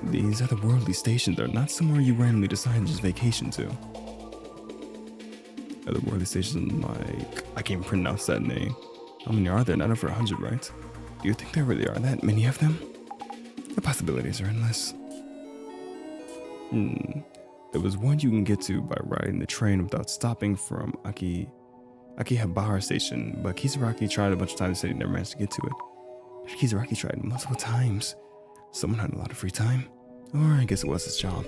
These otherworldly stations are not somewhere you randomly decide to just vacation to. Otherworldly stations like... I can't pronounce that name. How many are there? Not over 100, right? Do you think there really are that many of them? The possibilities are endless. There was one you can get to by riding the train without stopping from Akihabara Station, but Kizaraki tried a bunch of times and said he never managed to get to it. Kizaraki tried multiple times. Someone had a lot of free time. Or I guess it was his job.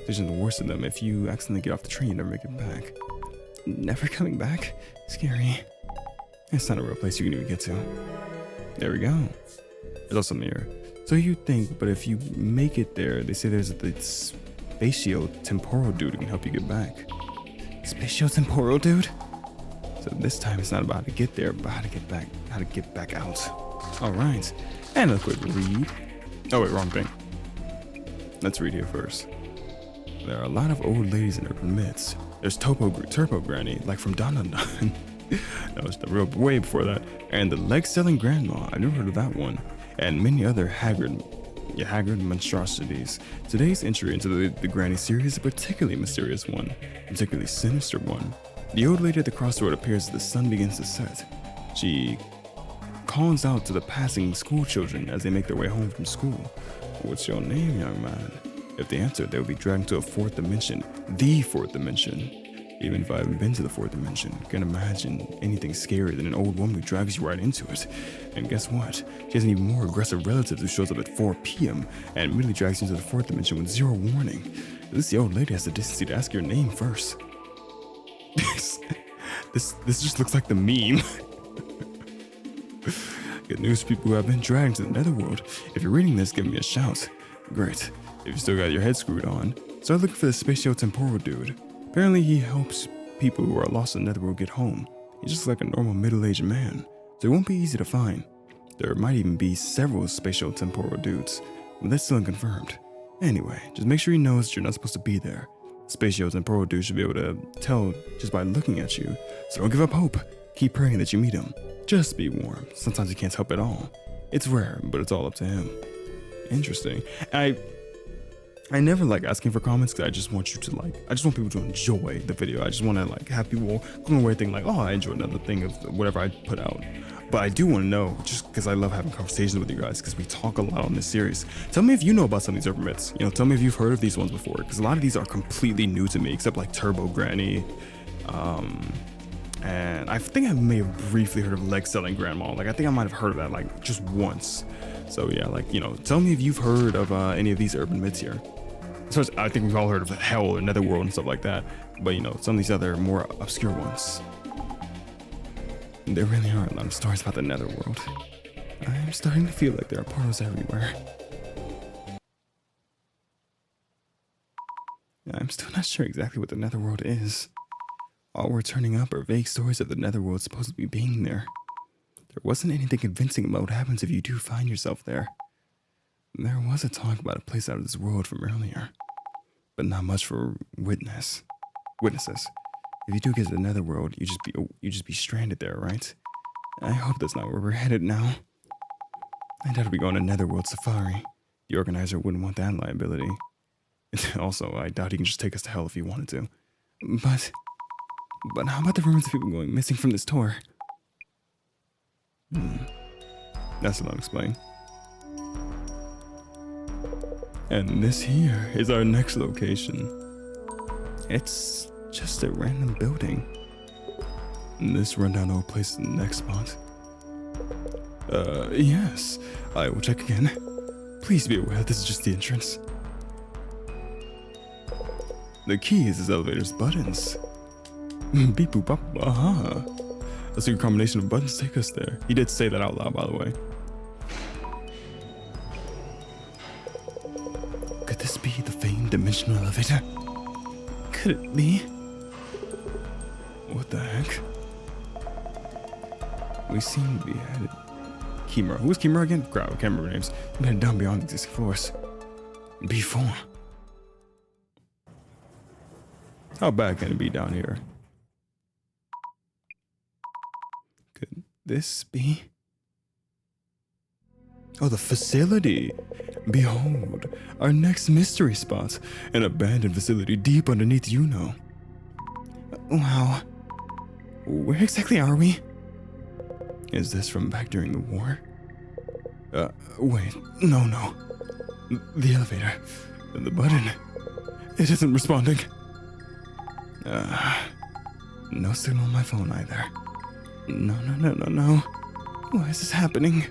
There's the worst of them. If you accidentally get off the train, you never make it back. Never coming back? Scary. It's not a real place you can even get to. There we go. There's also a mirror. So you think, but if you make it there, they say there's the spatio-temporal dude who can help you get back. Spatio-temporal dude? So this time it's not about how to get there, but how to get back out. Alright, and a quick read. Oh wait, wrong thing. Let's read here first. There are a lot of old ladies in urban myths. There's Turbo Granny, like from Don Don Don. That was the real way before that. And the leg-selling grandma, I never heard of that one. And many other haggard monstrosities. Today's entry into the Granny series is a particularly mysterious one, a particularly sinister one. The old lady at the crossroad appears as the sun begins to set. She calls out to the passing school children as they make their way home from school. What's your name, young man? If they answer, they will be dragged to a fourth dimension, the fourth dimension. Even if I haven't been to the fourth dimension, can't imagine anything scarier than an old woman who drags you right into it. And guess what? She has an even more aggressive relative who shows up at 4 p.m. and immediately drags you into the fourth dimension with zero warning. At least the old lady has the decency to ask your name first. This just looks like the meme. Good news, people who have been dragged to the netherworld. If you're reading this, give me a shout. Great. If you still got your head screwed on, start looking for the spatio-temporal dude. Apparently he helps people who are lost in the netherworld get home. He's just like a normal middle-aged man, so it won't be easy to find. There might even be several spatio-temporal dudes, but that's still unconfirmed. Anyway, just make sure he knows that you're not supposed to be there. Spatio-temporal dude should be able to tell just by looking at you, so don't give up hope. Keep praying that you meet him. Just be warm. Sometimes you can't help at all. It's rare, but it's all up to him. Interesting. I never like asking for comments because I just want you to like, I just want people to enjoy the video. I just want to like have people come away thinking like, oh, I enjoyed another thing of whatever I put out. But I do want to know, just because I love having conversations with you guys, because we talk a lot on this series. Tell me if you know about some of these urban myths. You know, tell me if you've heard of these ones before, because a lot of these are completely new to me, except like Turbo Granny. And I think I may have briefly heard of leg selling grandma. Like I think I might have heard of that like just once. So yeah, like, you know, tell me if you've heard of any of these urban myths here. So I think we've all heard of hell or netherworld and stuff like that, but you know, some of these other more obscure ones. There really are a lot of stories about the netherworld. I'm starting to feel like there are portals everywhere. I'm still not sure exactly what the netherworld is. All we're turning up are vague stories of the netherworld supposed to be being there. There wasn't anything convincing about what happens if you do find yourself there. There was a talk about a place out of this world from earlier, but not much for witnesses. If you do get to the netherworld, you just be stranded there, right? I hope that's not where we're headed now. I doubt we go on a netherworld safari. The organizer wouldn't want that liability. Also, I doubt he can just take us to hell if he wanted to. But how about the rumors of people going missing from this tour? That's not explained. And this here is our next location. It's just a random building. This rundown old place is the next spot. Yes. I will check again. Please be aware this is just the entrance. The key is this elevator's buttons. Beep boop bop, aha. A secret combination of buttons take us there. He did say that out loud, by the way. Could this be the famed dimensional elevator? Could it be? What the heck? We seem to be headed. Kimura. Who's Kimura again? Crap, I can't remember names. We headed down beyond the existing floors. Before. How bad can it be down here? Could this be? Oh, the facility. Behold, our next mystery spot. An abandoned facility deep underneath Yuno. Wow. Where exactly are we? Is this from back during the war? Wait. No. The elevator. The button. It isn't responding. No signal on my phone either. No. Why is this happening?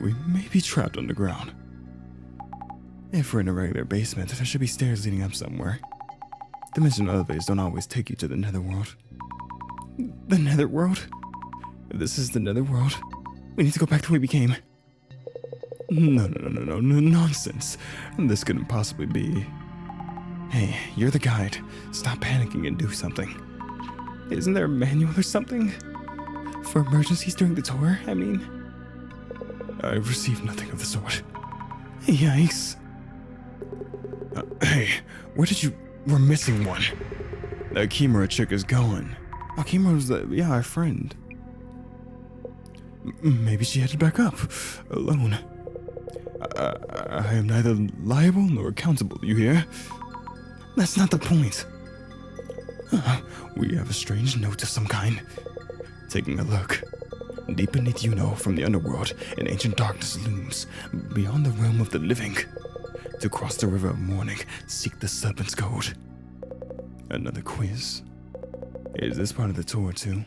We may be trapped underground. If we're in a regular basement, there should be stairs leading up somewhere. Dimensional elevators don't always take you to the netherworld. The netherworld? If this is the netherworld, we need to go back to where we came. No, nonsense. This couldn't possibly be. Hey, you're the guide. Stop panicking and do something. Isn't there a manual or something? For emergencies during the tour, I mean? I've received nothing of the sort. Yikes. Hey, where did you... We're missing one. That Kimura chick is gone. Oh, Kimura was our friend. Maybe she headed back up, alone. I am neither liable nor accountable, you hear? That's not the point. We have a strange note of some kind. Taking a look. Deep beneath Yuno from the underworld, an ancient darkness looms, beyond the realm of the living. To cross the river of morning, seek the serpent's code. Another quiz. Is this part of the tour too?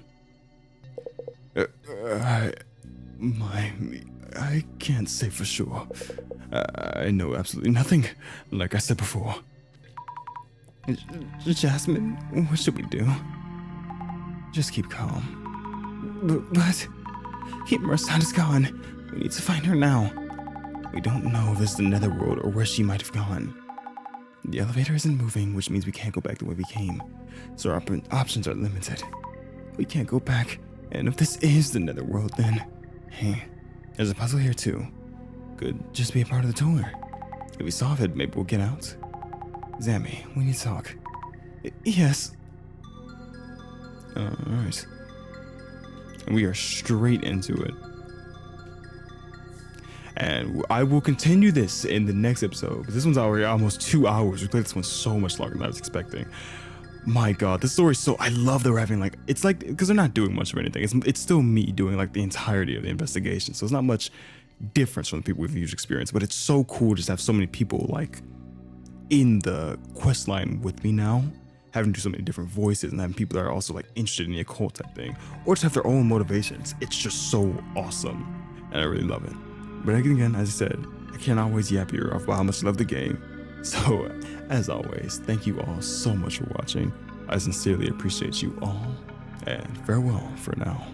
I can't say for sure. I know absolutely nothing, like I said before. Jasmine, what should we do? Just keep calm. But Kimura-san is gone. We need to find her now. We don't know if this is the netherworld or where she might have gone. The elevator isn't moving, which means we can't go back the way we came. So our options are limited. We can't go back, and if this is the netherworld, then... Hey, there's a puzzle here too. Could just be a part of the tour. If we solve it, maybe we'll get out. Zami, we need to talk. Yes. Alright. And we are straight into it. And I will continue this in the next episode, because this one's already almost 2 hours. We played this one so much longer than I was expecting. My God, this story is so, I love that we're having like, it's like, because they're not doing much of anything. It's still me doing like the entirety of the investigation. So it's not much difference from the people with huge experience, but it's so cool just to have so many people like in the quest line with me now, having to do so many different voices and having people that are also like interested in the occult type thing, or just have their own motivations. It's just so awesome, and I really love it. But again, as I said, I can't always yap your ear off about how much I love the game. So, as always, thank you all so much for watching. I sincerely appreciate you all, and farewell for now.